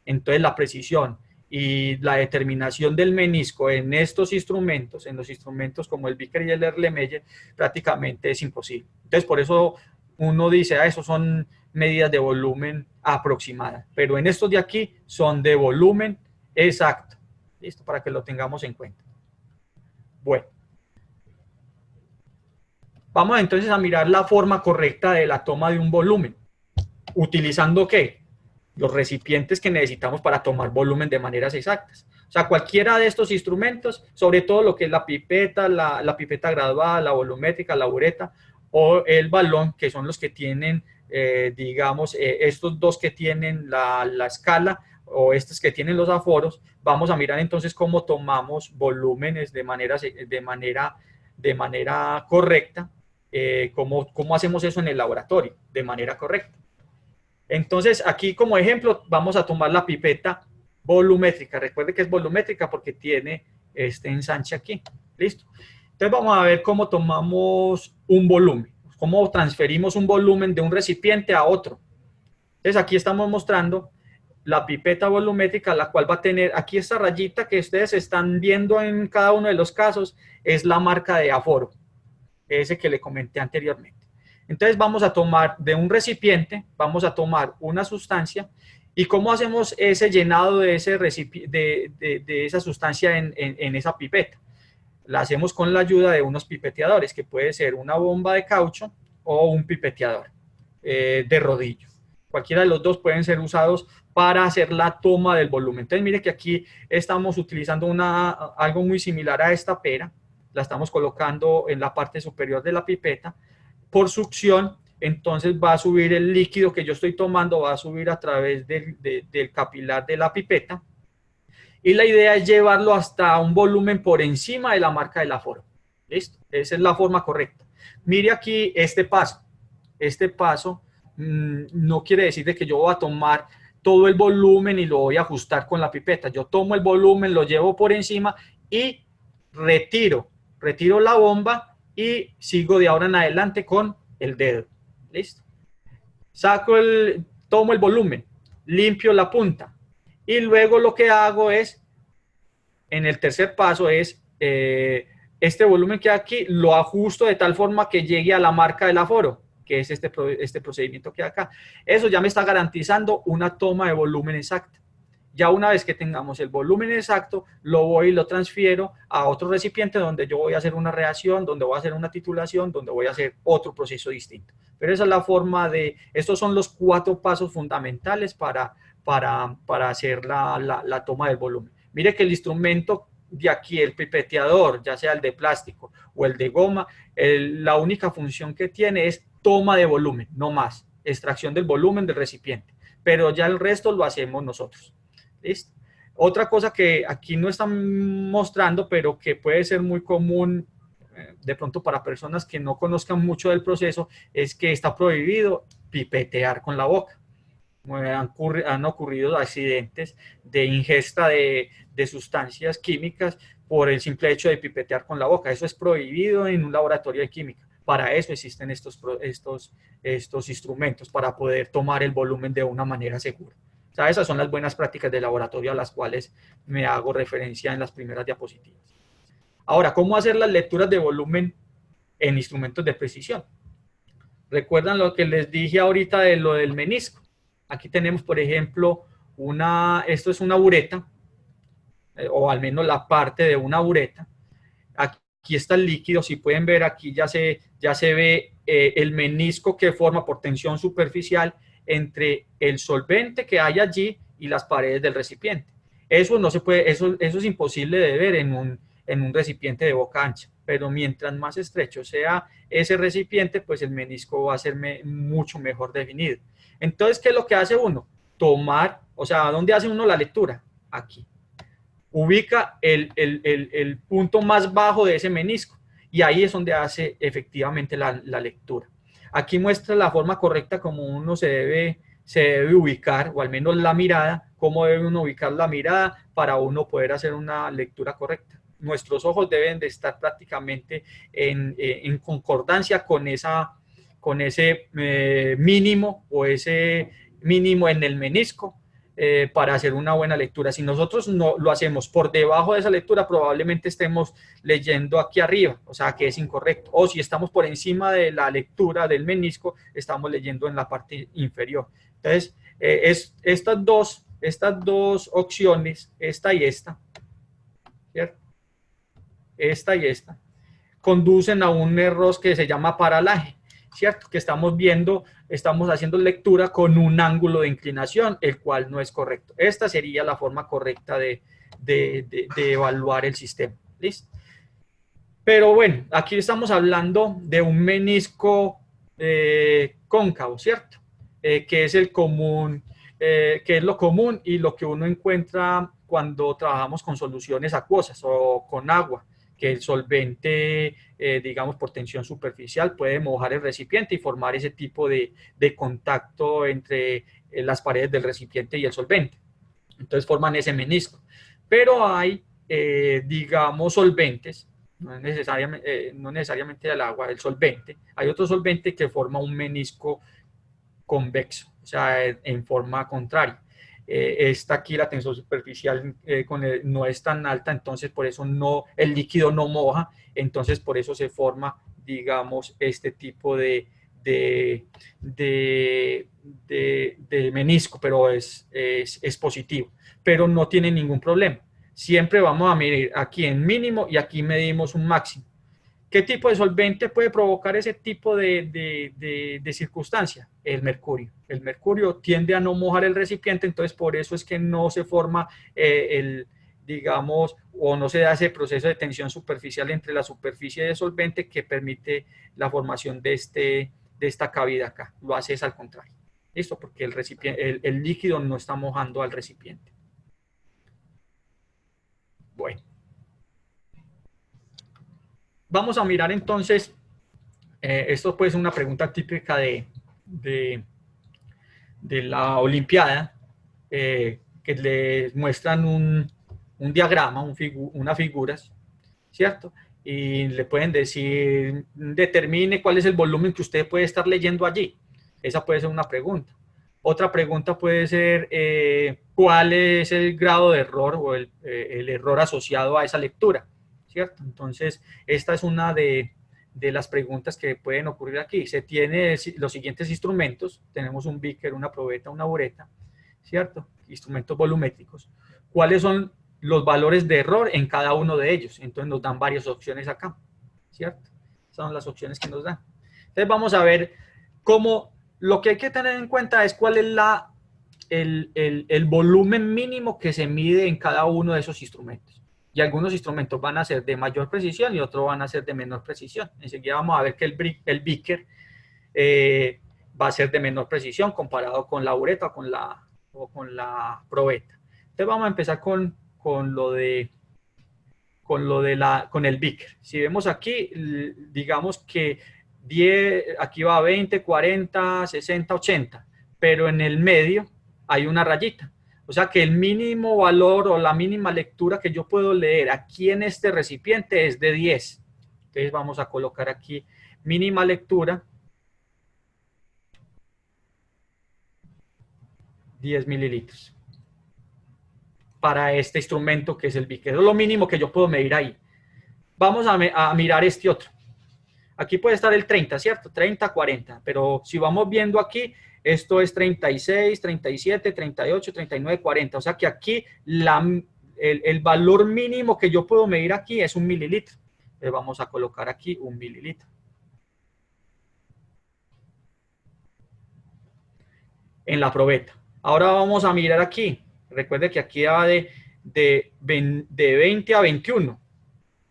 entonces la precisión y la determinación del menisco en estos instrumentos, en los instrumentos como el Vickers y el Erlenmeyer, prácticamente es imposible. Entonces, por eso uno dice, esos son medidas de volumen aproximadas, pero en estos de aquí son de volumen exacto. Listo, para que lo tengamos en cuenta. Bueno. Vamos entonces a mirar la forma correcta de la toma de un volumen. ¿Utilizando qué? Los recipientes que necesitamos para tomar volumen de maneras exactas. O sea, cualquiera de estos instrumentos, sobre todo lo que es la pipeta, la pipeta graduada, la volumétrica, la bureta o el balón, que son los que tienen, digamos, estos dos que tienen la escala o estos que tienen los aforos. Vamos a mirar entonces cómo tomamos volúmenes de manera correcta, cómo hacemos eso en el laboratorio de manera correcta. Entonces, aquí como ejemplo, vamos a tomar la pipeta volumétrica. Recuerde que es volumétrica porque tiene este ensanche aquí. ¿Listo? Entonces, vamos a ver cómo tomamos un volumen, cómo transferimos un volumen de un recipiente a otro. Entonces, aquí estamos mostrando la pipeta volumétrica, la cual va a tener aquí esta rayita que ustedes están viendo en cada uno de los casos, es la marca de aforo, ese que le comenté anteriormente. Entonces vamos a tomar de un recipiente, vamos a tomar una sustancia, y cómo hacemos ese llenado de esa sustancia en esa pipeta. La hacemos con la ayuda de unos pipeteadores, que puede ser una bomba de caucho o un pipeteador de rodillo. Cualquiera de los dos pueden ser usados para hacer la toma del volumen. Entonces mire que aquí estamos utilizando algo muy similar a esta pera, la estamos colocando en la parte superior de la pipeta. Por succión, entonces va a subir el líquido que yo estoy tomando, va a subir a través del capilar de la pipeta, y la idea es llevarlo hasta un volumen por encima de la marca del aforo. ¿Listo? Esa es la forma correcta. Mire aquí este paso. Este paso no quiere decir de que yo voy a tomar todo el volumen y lo voy a ajustar con la pipeta. Yo tomo el volumen, lo llevo por encima y retiro la bomba y sigo de ahora en adelante con el dedo. ¿Listo? Tomo el volumen, limpio la punta, y luego lo que hago es, en el tercer paso es, este volumen que hay aquí, lo ajusto de tal forma que llegue a la marca del aforo, que es este procedimiento que hay acá. Eso ya me está garantizando una toma de volumen exacta. Ya una vez que tengamos el volumen exacto, lo voy y lo transfiero a otro recipiente donde yo voy a hacer una reacción, donde voy a hacer una titulación, donde voy a hacer otro proceso distinto. Pero esa es la forma de, estos son los 4 pasos fundamentales para hacer la toma del volumen. Mire que el instrumento de aquí, el pipeteador, ya sea el de plástico o el de goma, la única función que tiene es toma de volumen, no más, extracción del volumen del recipiente. Pero ya el resto lo hacemos nosotros. ¿Listo? Otra cosa que aquí no están mostrando, pero que puede ser muy común de pronto para personas que no conozcan mucho del proceso, es que está prohibido pipetear con la boca. Han ocurrido accidentes de ingesta de sustancias químicas por el simple hecho de pipetear con la boca. Eso es prohibido en un laboratorio de química. Para eso existen estos instrumentos, para poder tomar el volumen de una manera segura. O sea, esas son las buenas prácticas de laboratorio a las cuales me hago referencia en las primeras diapositivas. Ahora, ¿cómo hacer las lecturas de volumen en instrumentos de precisión? ¿Recuerdan lo que les dije ahorita de lo del menisco? Aquí tenemos, por ejemplo, esto es una bureta, o al menos la parte de una bureta. Aquí está el líquido, si pueden ver aquí ya se ve el menisco que forma por tensión superficial entre el solvente que hay allí y las paredes del recipiente. Eso no se puede, eso es imposible de ver en un recipiente de boca ancha, pero mientras más estrecho sea ese recipiente, pues el menisco va a ser mucho mejor definido. Entonces, ¿qué es lo que hace uno? Tomar, o sea, ¿dónde hace uno la lectura? Aquí. Ubica el punto más bajo de ese menisco y ahí es donde hace efectivamente la lectura. Aquí muestra la forma correcta como uno se debe ubicar, o al menos la mirada, cómo debe uno ubicar la mirada para uno poder hacer una lectura correcta. Nuestros ojos deben de estar prácticamente en concordancia con ese mínimo o ese mínimo en el menisco para hacer una buena lectura. Si nosotros no lo hacemos por debajo de esa lectura, probablemente estemos leyendo aquí arriba, o sea que es incorrecto. O si estamos por encima de la lectura del menisco, estamos leyendo en la parte inferior. Entonces, estas dos opciones, esta y esta, ¿cierto? Esta y esta, conducen a un error que se llama paralaje, ¿cierto? Que estamos haciendo lectura con un ángulo de inclinación, el cual no es correcto. Esta sería la forma correcta de evaluar el sistema. ¿Listo? Pero bueno, aquí estamos hablando de un menisco cóncavo, ¿cierto? Que es el común, que es lo común y lo que uno encuentra cuando trabajamos con soluciones acuosas o con agua, que el solvente, digamos, por tensión superficial puede mojar el recipiente y formar ese tipo de contacto entre las paredes del recipiente y el solvente. Entonces forman ese menisco. Pero hay, digamos, solventes, no necesariamente el agua, el solvente. Hay otro solvente que forma un menisco convexo, o sea, en forma contraria. Esta aquí la tensión superficial no es tan alta, entonces por eso el líquido no moja, entonces por eso se forma, digamos, este tipo de menisco, pero es positivo, pero no tiene ningún problema. Siempre vamos a medir aquí en mínimo y aquí medimos un máximo. ¿Qué tipo de solvente puede provocar ese tipo de circunstancia? El mercurio. El mercurio tiende a no mojar el recipiente, entonces por eso es que no se forma digamos, o no se da ese proceso de tensión superficial entre la superficie de solvente que permite la formación de esta cavidad acá. Lo hace es al contrario. ¿Listo? Porque el líquido no está mojando al recipiente. Bueno. Vamos a mirar entonces, esto puede ser una pregunta típica de la Olimpiada, que les muestran un diagrama, unas figuras, ¿cierto? Y le pueden decir, determine cuál es el volumen que usted puede estar leyendo allí. Esa puede ser una pregunta. Otra pregunta puede ser, ¿cuál es el grado de error o el error asociado a esa lectura? ¿Cierto? Entonces, esta es una de las preguntas que pueden ocurrir aquí. Se tiene los siguientes instrumentos. Tenemos un beaker, una probeta, una bureta, ¿cierto? instrumentos volumétricos, cuáles son los valores de error en cada uno de ellos. Entonces nos dan varias opciones acá, ¿cierto? Esas son las opciones que nos dan. Entonces vamos a ver cómo, lo que hay que tener en cuenta es cuál es el volumen mínimo que se mide en cada uno de esos instrumentos. Y algunos instrumentos van a ser de mayor precisión y otros van a ser de menor precisión. Enseguida vamos a ver que el beaker va a ser de menor precisión comparado con la ureta o con la probeta. Entonces vamos a empezar con el beaker. Si vemos aquí, digamos que 10, aquí va 20, 40, 60, 80, pero en el medio hay una rayita. O sea que el mínimo valor o la mínima lectura que yo puedo leer aquí en este recipiente es de 10. Entonces vamos a colocar aquí mínima lectura 10 mililitros para este instrumento que es el beaker. Es lo mínimo que yo puedo medir ahí. Vamos a mirar este otro. Aquí puede estar el 30, ¿cierto? 30, 40. Pero si vamos viendo aquí, esto es 36, 37, 38, 39, 40. O sea que aquí el valor mínimo que yo puedo medir aquí es 1 mililitro. Entonces vamos a colocar aquí 1 mililitro. En la probeta. Ahora vamos a mirar aquí. Recuerde que aquí va de 20 a 21,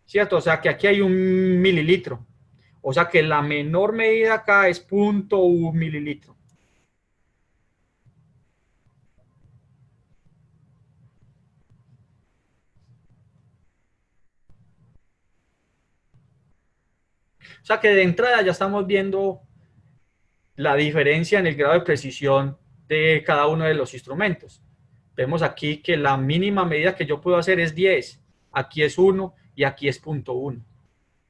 ¿cierto? O sea que aquí hay 1 mililitro. O sea que la menor medida acá es 0.1 mililitro. O sea que de entrada ya estamos viendo la diferencia en el grado de precisión de cada uno de los instrumentos. Vemos aquí que la mínima medida que yo puedo hacer es 10, aquí es 1 y aquí es 0.1.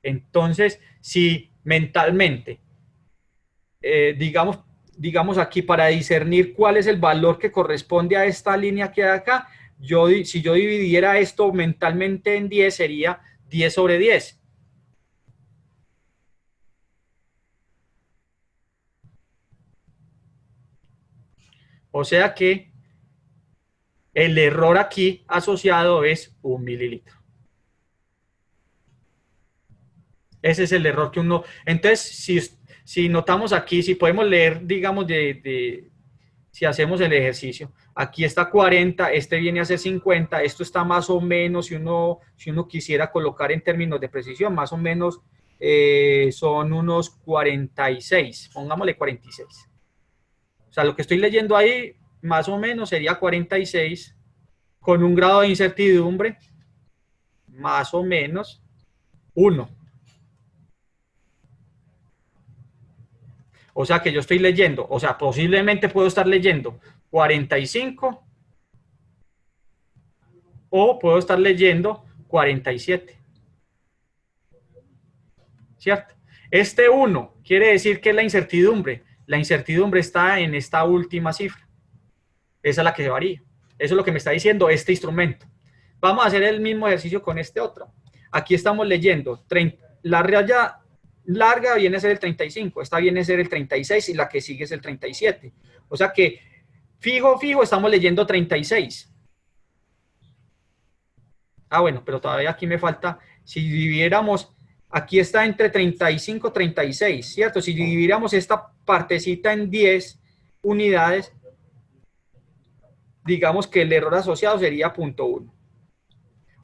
Entonces, si mentalmente, digamos aquí para discernir cuál es el valor que corresponde a esta línea que hay acá, si yo dividiera esto mentalmente en 10, sería 10 sobre 10. O sea que el error aquí asociado es 1 mililitro. Ese es el error que uno... Entonces, si notamos aquí, si podemos leer, digamos, si hacemos el ejercicio, aquí está 40, este viene a ser 50, esto está más o menos, si uno quisiera colocar en términos de precisión, más o menos son unos 46, pongámosle 46. O sea, lo que estoy leyendo ahí, más o menos sería 46, con un grado de incertidumbre, más o menos, 1. O sea que yo estoy leyendo, o sea, posiblemente puedo estar leyendo 45 o puedo estar leyendo 47. ¿Cierto? Este 1 quiere decir que es la incertidumbre. La incertidumbre está en esta última cifra. Esa es la que varía. Eso es lo que me está diciendo este instrumento. Vamos a hacer el mismo ejercicio con este otro. Aquí estamos leyendo, la raya larga viene a ser el 35, esta viene a ser el 36 y la que sigue es el 37. O sea que fijo, estamos leyendo 36. Ah, bueno, pero todavía aquí me falta, si dividiéramos, aquí está entre 35 y 36, ¿cierto? Si dividiéramos esta partecita en 10 unidades, digamos que el error asociado sería 0.1.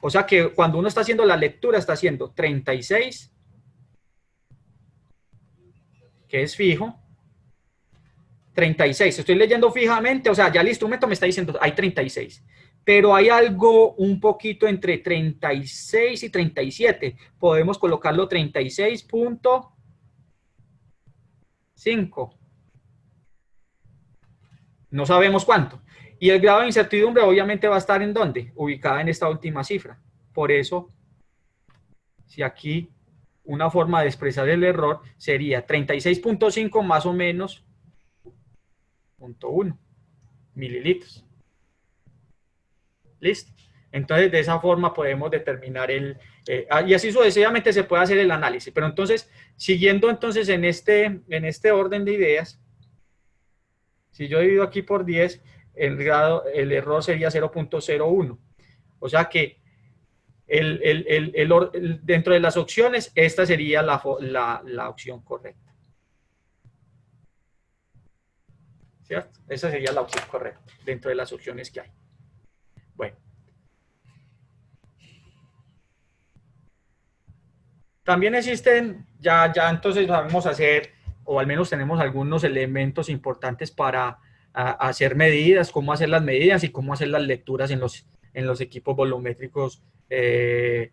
O sea que cuando uno está haciendo la lectura, está haciendo 36, que es fijo, 36. Estoy leyendo fijamente, o sea, ya el instrumento me está diciendo, hay 36. Pero hay algo un poquito entre 36 y 37. Podemos colocarlo 36.5. No sabemos cuánto. Y el grado de incertidumbre obviamente va a estar ¿en dónde? Ubicada en esta última cifra. Por eso, si aquí una forma de expresar el error sería 36.5 más o menos 0.1 mililitros. ¿Listo? Entonces, de esa forma podemos determinar y así sucesivamente se puede hacer el análisis. Pero entonces, siguiendo entonces en este orden de ideas, si yo divido aquí por 10, el error sería 0.01. O sea que dentro de las opciones, esta sería la opción correcta. ¿Cierto? Esa sería la opción correcta dentro de las opciones que hay. Bueno. También existen, ya entonces sabemos hacer, o al menos tenemos algunos elementos importantes para hacer medidas, cómo hacer las medidas y cómo hacer las lecturas en los equipos volumétricos de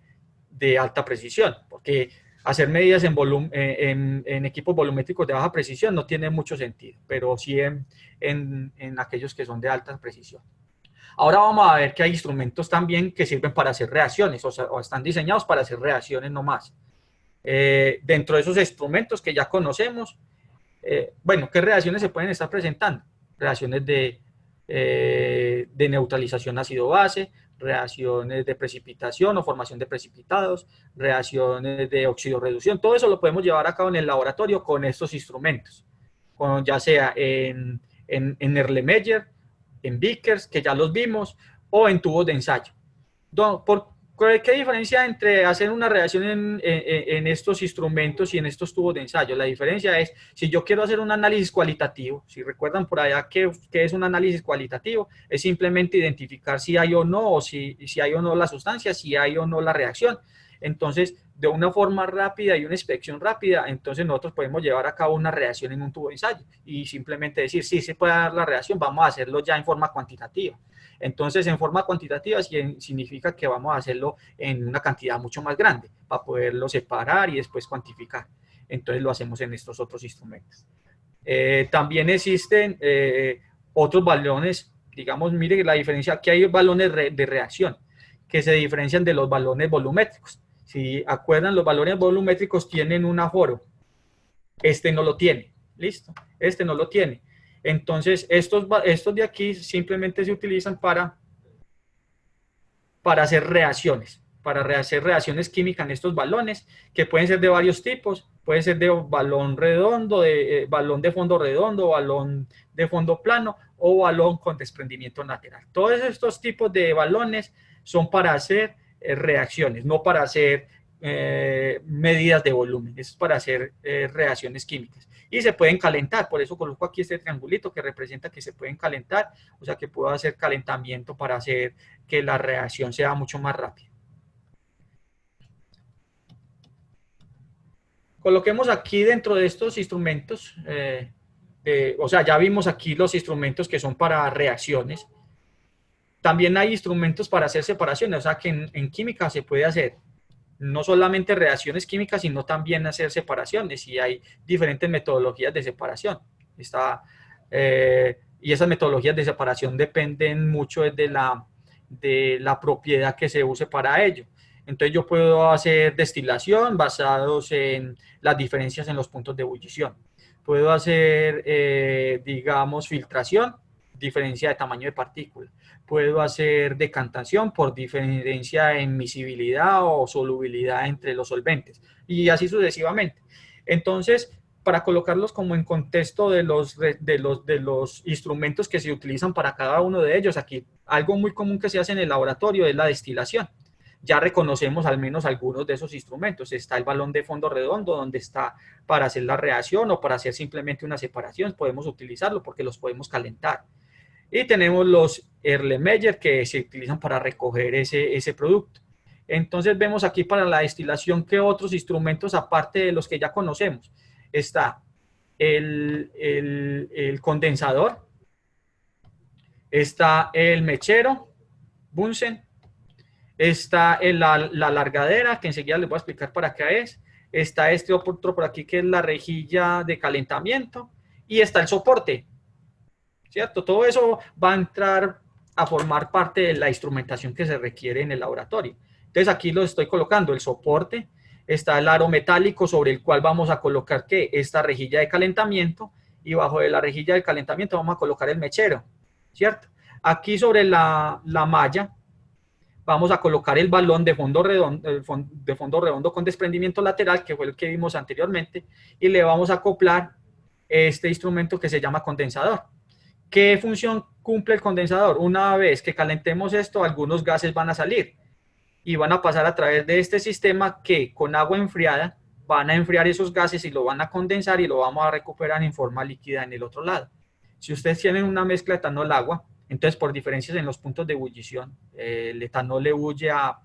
alta precisión, porque hacer medidas en equipos volumétricos de baja precisión no tiene mucho sentido, pero sí en aquellos que son de alta precisión. Ahora vamos a ver que hay instrumentos también que sirven para hacer reacciones, o están diseñados para hacer reacciones nomás. Dentro de esos instrumentos que ya conocemos, bueno, ¿qué reacciones se pueden estar presentando? Reacciones de neutralización ácido-base, reacciones de precipitación o formación de precipitados, reacciones de oxidorreducción. Todo eso lo podemos llevar a cabo en el laboratorio con estos instrumentos, ya sea en Erlenmeyer, en beakers, que ya los vimos, o en tubos de ensayo. ¿Qué diferencia entre hacer una reacción en estos instrumentos y en estos tubos de ensayo? La diferencia es, si yo quiero hacer un análisis cualitativo, si recuerdan por allá qué es un análisis cualitativo, es simplemente identificar si hay o no, o si hay o no la sustancia, si hay o no la reacción. Entonces, de una forma rápida y una inspección rápida, entonces nosotros podemos llevar a cabo una reacción en un tubo de ensayo y simplemente decir, sí, se puede dar la reacción, vamos a hacerlo ya en forma cuantitativa. Entonces, en forma cuantitativa significa que vamos a hacerlo en una cantidad mucho más grande para poderlo separar y después cuantificar. Entonces, lo hacemos en estos otros instrumentos. También existen otros balones, digamos, mire la diferencia, que hay balones de reacción que se diferencian de los balones volumétricos. Si acuerdan, los balones volumétricos tienen un aforo. Este no lo tiene. ¿Listo? Este no lo tiene. Entonces, estos de aquí simplemente se utilizan para hacer reacciones, reacciones químicas en estos balones, que pueden ser de varios tipos. Puede ser de balón redondo, balón de fondo redondo, balón de fondo plano o balón con desprendimiento lateral. Todos estos tipos de balones son para hacer reacciones, no para hacer medidas de volumen, es para hacer reacciones químicas. Y se pueden calentar, por eso coloco aquí este triangulito que representa que se pueden calentar, o sea que puedo hacer calentamiento para hacer que la reacción sea mucho más rápida. Coloquemos aquí dentro de estos instrumentos, o sea, ya vimos aquí los instrumentos que son para reacciones. También hay instrumentos para hacer separaciones, o sea que en química se puede hacer no solamente reacciones químicas, sino también hacer separaciones, y hay diferentes metodologías de separación. Y esas metodologías de separación dependen mucho de la propiedad que se use para ello. Entonces yo puedo hacer destilación basados en las diferencias en los puntos de ebullición. Puedo hacer, digamos, filtración, diferencia de tamaño de partícula. Puedo hacer decantación por diferencia en miscibilidad o solubilidad entre los solventes, y así sucesivamente. Entonces, para colocarlos como en contexto de los instrumentos que se utilizan para cada uno de ellos, aquí algo muy común que se hace en el laboratorio es la destilación. Ya reconocemos al menos algunos de esos instrumentos. Está el balón de fondo redondo, donde está para hacer la reacción o para hacer simplemente una separación. Podemos utilizarlo porque los podemos calentar. Y tenemos los Erlenmeyer, que se utilizan para recoger ese producto. Entonces vemos aquí para la destilación que otros instrumentos, aparte de los que ya conocemos, está el condensador, está el mechero, Bunsen, está la largadera, que enseguida les voy a explicar para qué es, está este otro por aquí que es la rejilla de calentamiento, y está el soporte, ¿cierto? Todo eso va a entrar a formar parte de la instrumentación que se requiere en el laboratorio. Entonces aquí lo estoy colocando, el soporte, está el aro metálico sobre el cual vamos a colocar ¿qué? Esta rejilla de calentamiento, y bajo de la rejilla de calentamiento vamos a colocar el mechero, ¿cierto? Aquí sobre la malla vamos a colocar el balón de fondo redondo con desprendimiento lateral, que fue el que vimos anteriormente, y le vamos a acoplar este instrumento que se llama condensador, ¿Qué función cumple el condensador? Una vez que calentemos esto, algunos gases van a salir y van a pasar a través de este sistema que con agua enfriada van a enfriar esos gases y lo van a condensar y lo vamos a recuperar en forma líquida en el otro lado. Si ustedes tienen una mezcla de etanol-agua, entonces por diferencias en los puntos de ebullición, el etanol ebulle a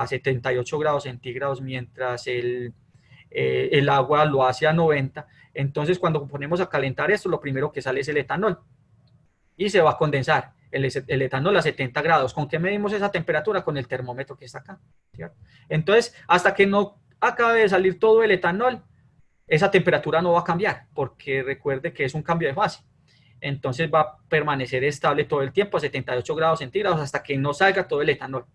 78 grados centígrados mientras el agua lo hace a 90. Entonces cuando ponemos a calentar esto, lo primero que sale es el etanol y se va a condensar el etanol a 70 grados. ¿Con qué medimos esa temperatura? Con el termómetro que está acá, ¿cierto? Entonces, hasta que no acabe de salir todo el etanol, esa temperatura no va a cambiar, porque recuerde que es un cambio de fase. Entonces va a permanecer estable todo el tiempo a 78 grados centígrados hasta que no salga todo el etanol.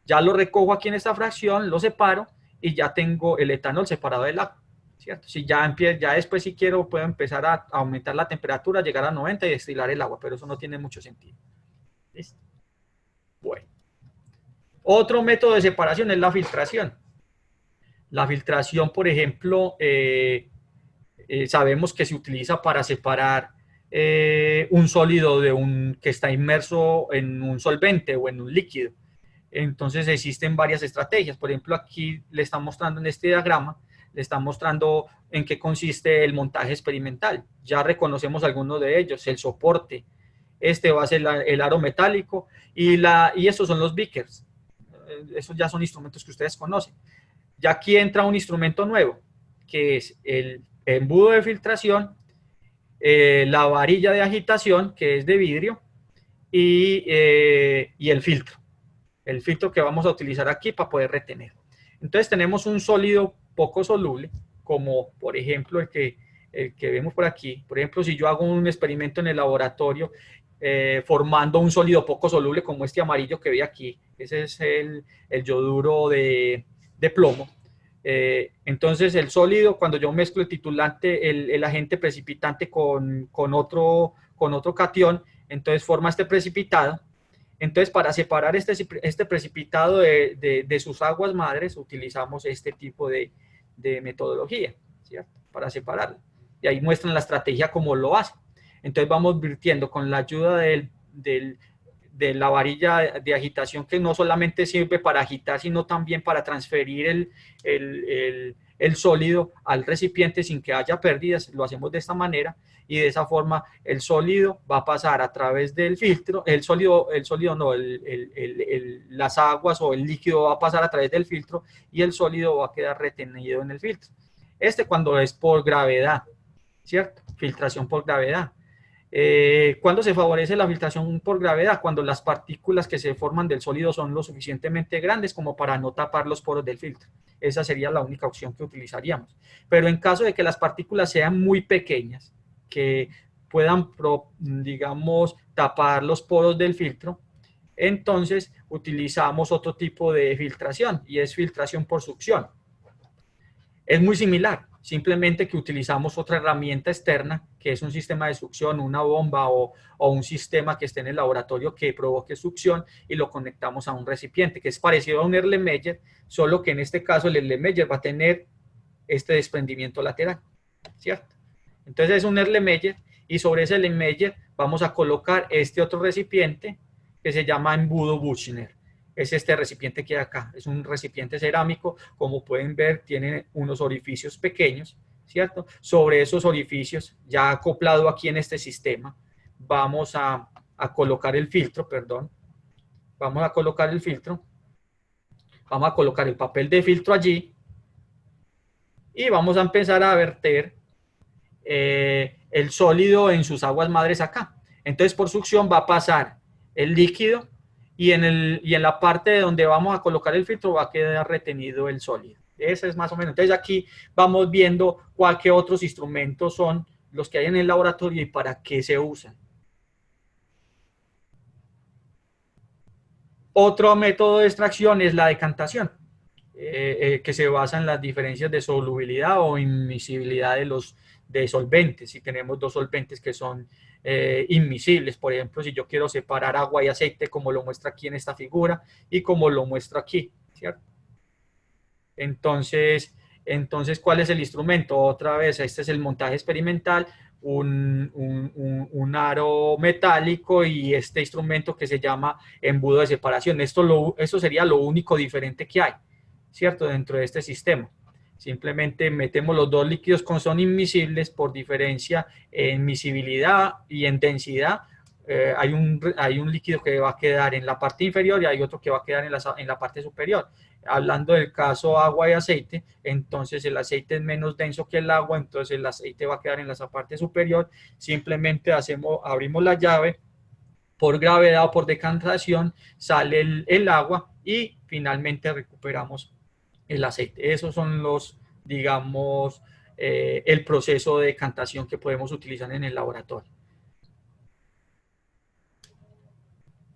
Ya lo recojo aquí en esta fracción, lo separo y ya tengo el etanol separado del agua, ¿cierto? Si ya después si quiero puedo empezar a aumentar la temperatura, llegar a 90 y destilar el agua, pero eso no tiene mucho sentido. ¿Listo? Bueno. Otro método de separación es la filtración. La filtración, por ejemplo, sabemos que se utiliza para separar un sólido que está inmerso en un solvente o en un líquido. Entonces existen varias estrategias. Por ejemplo, aquí le están mostrando en este diagrama, le están mostrando en qué consiste el montaje experimental. Ya reconocemos algunos de ellos, el soporte, este va a ser el aro metálico y estos son los beakers. Esos ya son instrumentos que ustedes conocen. Ya aquí entra un instrumento nuevo, que es el embudo de filtración, la varilla de agitación, que es de vidrio, y el filtro. El filtro que vamos a utilizar aquí para poder retener. Entonces tenemos un sólido poco soluble, como por ejemplo el que vemos por aquí. Por ejemplo, si yo hago un experimento en el laboratorio formando un sólido poco soluble como este amarillo que ve aquí, ese es el yoduro de plomo. Entonces el sólido, cuando yo mezclo el titulante, el agente precipitante con otro catión, entonces forma este precipitado. Entonces, para separar este precipitado de sus aguas madres, utilizamos este tipo de metodología, ¿cierto? Para separarlo. Y ahí muestran la estrategia cómo lo hacen. Entonces, vamos virtiendo con la ayuda de la varilla de agitación, que no solamente sirve para agitar, sino también para transferir el sólido al recipiente sin que haya pérdidas. Lo hacemos de esta manera. Y de esa forma el sólido va a pasar a través del filtro, las aguas o el líquido va a pasar a través del filtro y el sólido va a quedar retenido en el filtro. Cuando es por gravedad, ¿cierto? Filtración por gravedad. ¿Cuándo se favorece la filtración por gravedad? Cuando las partículas que se forman del sólido son lo suficientemente grandes como para no tapar los poros del filtro. Esa sería la única opción que utilizaríamos. Pero en caso de que las partículas sean muy pequeñas, que puedan, digamos, tapar los poros del filtro, entonces utilizamos otro tipo de filtración y es filtración por succión. Es muy similar, simplemente que utilizamos otra herramienta externa, que es un sistema de succión, una bomba o un sistema que esté en el laboratorio que provoque succión y lo conectamos a un recipiente, que es parecido a un Erlenmeyer, solo que en este caso el Erlenmeyer va a tener este desprendimiento lateral, ¿cierto? Entonces es un Erlenmeyer y sobre ese Erlenmeyer vamos a colocar este otro recipiente que se llama embudo Buchner. Es este recipiente que hay acá. Es un recipiente cerámico. Como pueden ver, tiene unos orificios pequeños, ¿cierto? Sobre esos orificios, ya acoplado aquí en este sistema, vamos a colocar el filtro, perdón. Vamos a colocar el filtro. Vamos a colocar el papel de filtro allí y vamos a empezar a verter el sólido en sus aguas madres acá. Entonces por succión va a pasar el líquido y en la parte donde vamos a colocar el filtro va a quedar retenido el sólido. Ese es más o menos. Entonces aquí vamos viendo qué otros instrumentos son los que hay en el laboratorio y para qué se usan. Otro método de extracción es la decantación, que se basa en las diferencias de solubilidad o inmisibilidad de solventes. Si tenemos dos solventes que son inmisibles, por ejemplo, si yo quiero separar agua y aceite, como lo muestra aquí en esta figura y como lo muestra aquí, ¿cierto? Entonces, ¿cuál es el instrumento? Otra vez, este es el montaje experimental. un aro metálico y este instrumento que se llama embudo de separación. Esto sería lo único diferente que hay, ¿cierto? Dentro de este sistema. Simplemente metemos los dos líquidos que son inmiscibles por diferencia en miscibilidad y en densidad. Hay un líquido que va a quedar en la parte inferior y hay otro que va a quedar en la parte superior. Hablando del caso agua y aceite, entonces el aceite es menos denso que el agua, entonces el aceite va a quedar en la parte superior. Simplemente abrimos la llave, por gravedad o por decantación sale el agua y finalmente recuperamos el aceite. Esos son digamos, el proceso de decantación que podemos utilizar en el laboratorio.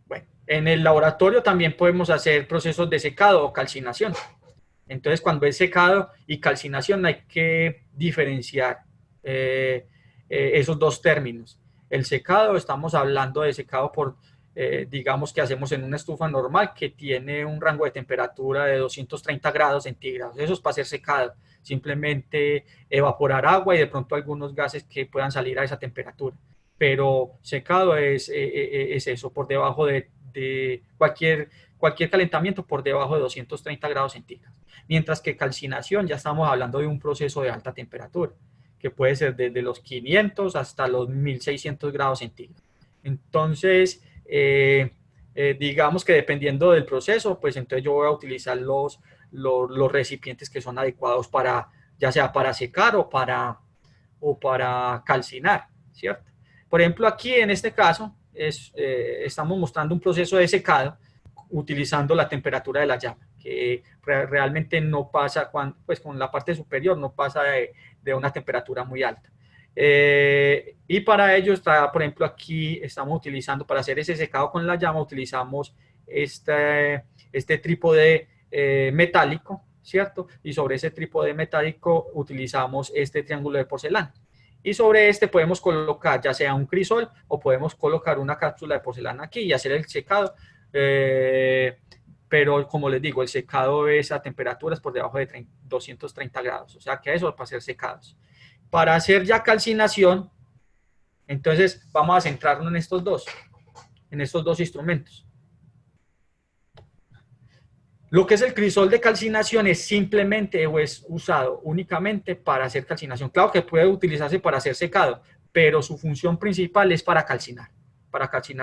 Bueno, en el laboratorio también podemos hacer procesos de secado o calcinación. Entonces, cuando es secado y calcinación hay que diferenciar esos dos términos. El secado, estamos hablando de secado digamos que hacemos en una estufa normal que tiene un rango de temperatura de 230 grados centígrados. Eso es para hacer secado. Simplemente evaporar agua y de pronto algunos gases que puedan salir a esa temperatura. Pero secado es eso, por debajo de cualquier calentamiento por debajo de 230 grados centígrados. Mientras que calcinación ya estamos hablando de un proceso de alta temperatura, que puede ser desde los 500 hasta los 1600 grados centígrados. Entonces, digamos que dependiendo del proceso, pues entonces yo voy a utilizar los recipientes que son adecuados ya sea para secar o para calcinar, ¿cierto? Por ejemplo, aquí en este caso estamos mostrando un proceso de secado utilizando la temperatura de la llama, que realmente no pasa, pues con la parte superior no pasa de una temperatura muy alta. Y para ello está, por ejemplo, aquí estamos utilizando, para hacer ese secado con la llama, utilizamos este trípode metálico, ¿cierto? Y sobre ese trípode metálico utilizamos este triángulo de porcelana. Y sobre este podemos colocar ya sea un crisol o podemos colocar una cápsula de porcelana aquí y hacer el secado. Pero como les digo, el secado es a temperaturas por debajo de 230 grados. O sea que eso es para hacer secados. Para hacer ya calcinación, entonces vamos a centrarnos en estos dos instrumentos. Lo que es el crisol de calcinación es simplemente o es usado únicamente para hacer calcinación. Claro que puede utilizarse para hacer secado, pero su función principal es para calcinar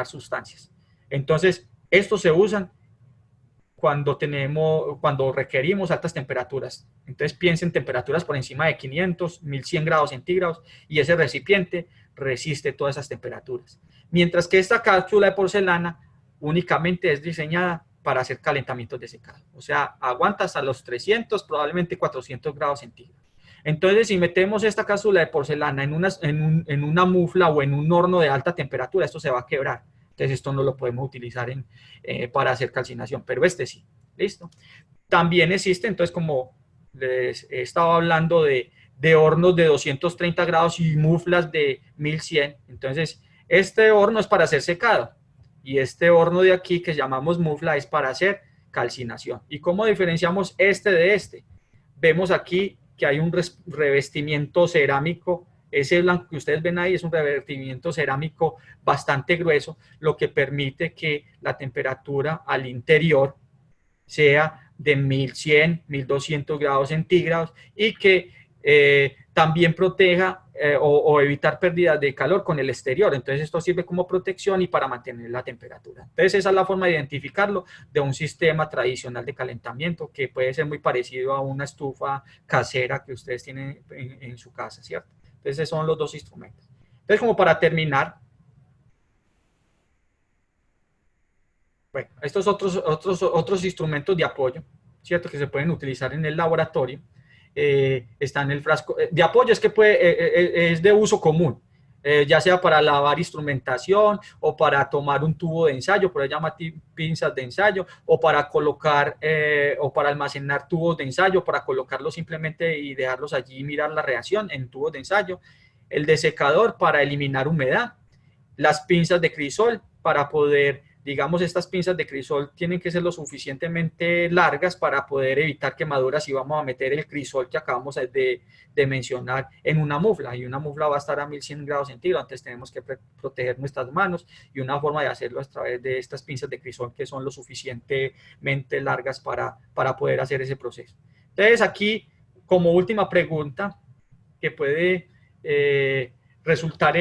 sustancias. Entonces, estos se usan cuando requerimos altas temperaturas. Entonces, piensen en temperaturas por encima de 500, 1100 grados centígrados y ese recipiente resiste todas esas temperaturas. Mientras que esta cápsula de porcelana únicamente es diseñada para hacer calentamientos de secado. O sea, aguanta hasta los 300, probablemente 400 grados centígrados. Entonces, si metemos esta cápsula de porcelana en una mufla o en un horno de alta temperatura, esto se va a quebrar. Entonces, esto no lo podemos utilizar para hacer calcinación, pero este sí. ¿Listo? También existe, entonces, como les he estado hablando de hornos de 230 grados y muflas de 1100. Entonces, este horno es para hacer secado. Y este horno de aquí, que llamamos mufla, es para hacer calcinación. ¿Y cómo diferenciamos este de este? Vemos aquí que hay un revestimiento cerámico. Ese blanco que ustedes ven ahí es un revestimiento cerámico bastante grueso, lo que permite que la temperatura al interior sea de 1100, 1200 grados centígrados y que también proteja o evitar pérdidas de calor con el exterior. Entonces esto sirve como protección y para mantener la temperatura. Entonces esa es la forma de identificarlo de un sistema tradicional de calentamiento que puede ser muy parecido a una estufa casera que ustedes tienen en su casa, ¿cierto? Entonces esos son los dos instrumentos. Entonces, como para terminar, bueno, estos otros instrumentos de apoyo, ¿cierto? Que se pueden utilizar en el laboratorio. Está en el frasco de apoyo, es que es de uso común, ya sea para lavar instrumentación o para tomar un tubo de ensayo, por ahí llama pinzas de ensayo, o para colocar o para almacenar tubos de ensayo, para colocarlos simplemente y dejarlos allí y mirar la reacción en tubos de ensayo, el desecador para eliminar humedad, las pinzas de crisol para poder digamos, estas pinzas de crisol tienen que ser lo suficientemente largas para poder evitar quemaduras si vamos a meter el crisol que acabamos de mencionar en una mufla, y una mufla va a estar a 1100 grados centígrados, entonces tenemos que proteger nuestras manos, y una forma de hacerlo es a través de estas pinzas de crisol que son lo suficientemente largas para poder hacer ese proceso. Entonces aquí, como última pregunta, que puede resultar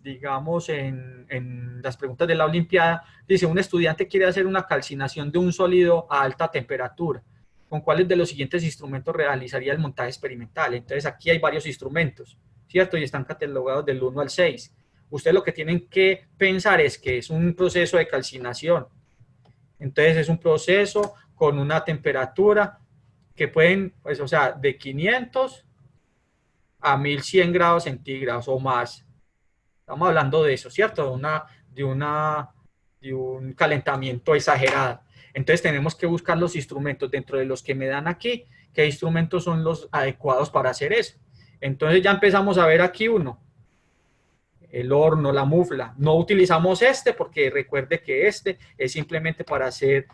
digamos, en las preguntas de la Olimpiada, dice: un estudiante quiere hacer una calcinación de un sólido a alta temperatura. ¿Con cuáles de los siguientes instrumentos realizaría el montaje experimental? Entonces aquí hay varios instrumentos, ¿cierto? Y están catalogados del 1 al 6. Ustedes lo que tienen que pensar es que es un proceso de calcinación. Entonces es un proceso con una temperatura que pueden, pues, o sea, de 500 a 1100 grados centígrados o más. Estamos hablando de eso, ¿cierto? De un calentamiento exagerado. Entonces tenemos que buscar los instrumentos dentro de los que me dan aquí, qué instrumentos son los adecuados para hacer eso. Entonces ya empezamos a ver aquí uno, el horno, la mufla. No utilizamos este porque recuerde que este es simplemente para hacer,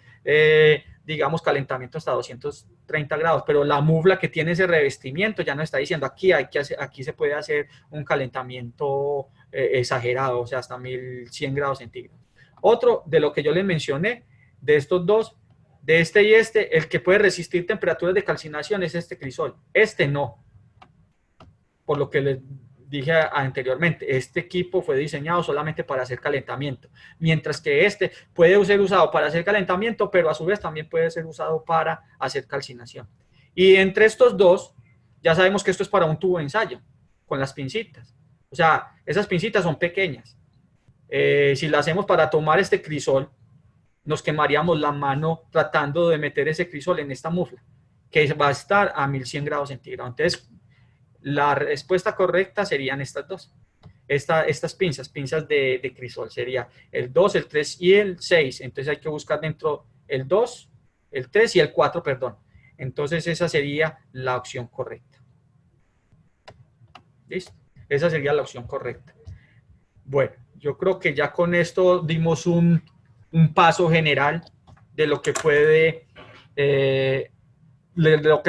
digamos, calentamiento hasta 230 grados, pero la mufla que tiene ese revestimiento ya nos está diciendo aquí, aquí se puede hacer un calentamiento exagerado, o sea, hasta 1100 grados centígrados. Otro de lo que yo les mencioné, de estos dos, de este y este, el que puede resistir temperaturas de calcinación es este crisol. Este no, por lo que les dije anteriormente, este equipo fue diseñado solamente para hacer calentamiento, mientras que este puede ser usado para hacer calentamiento, pero a su vez también puede ser usado para hacer calcinación. Y entre estos dos, ya sabemos que esto es para un tubo de ensayo, con las pincitas. O sea, esas pincitas son pequeñas. Si las hacemos para tomar este crisol, nos quemaríamos la mano tratando de meter ese crisol en esta mufla, que va a estar a 1100 grados centígrados. Entonces, la respuesta correcta serían estas dos. Estas pinzas de crisol. Sería el 2, el 3 y el 6. Entonces hay que buscar dentro el 2, el 3 y el 4, perdón. Entonces esa sería la opción correcta. ¿Listo? Esa sería la opción correcta. Bueno, yo creo que ya con esto dimos un paso general de lo que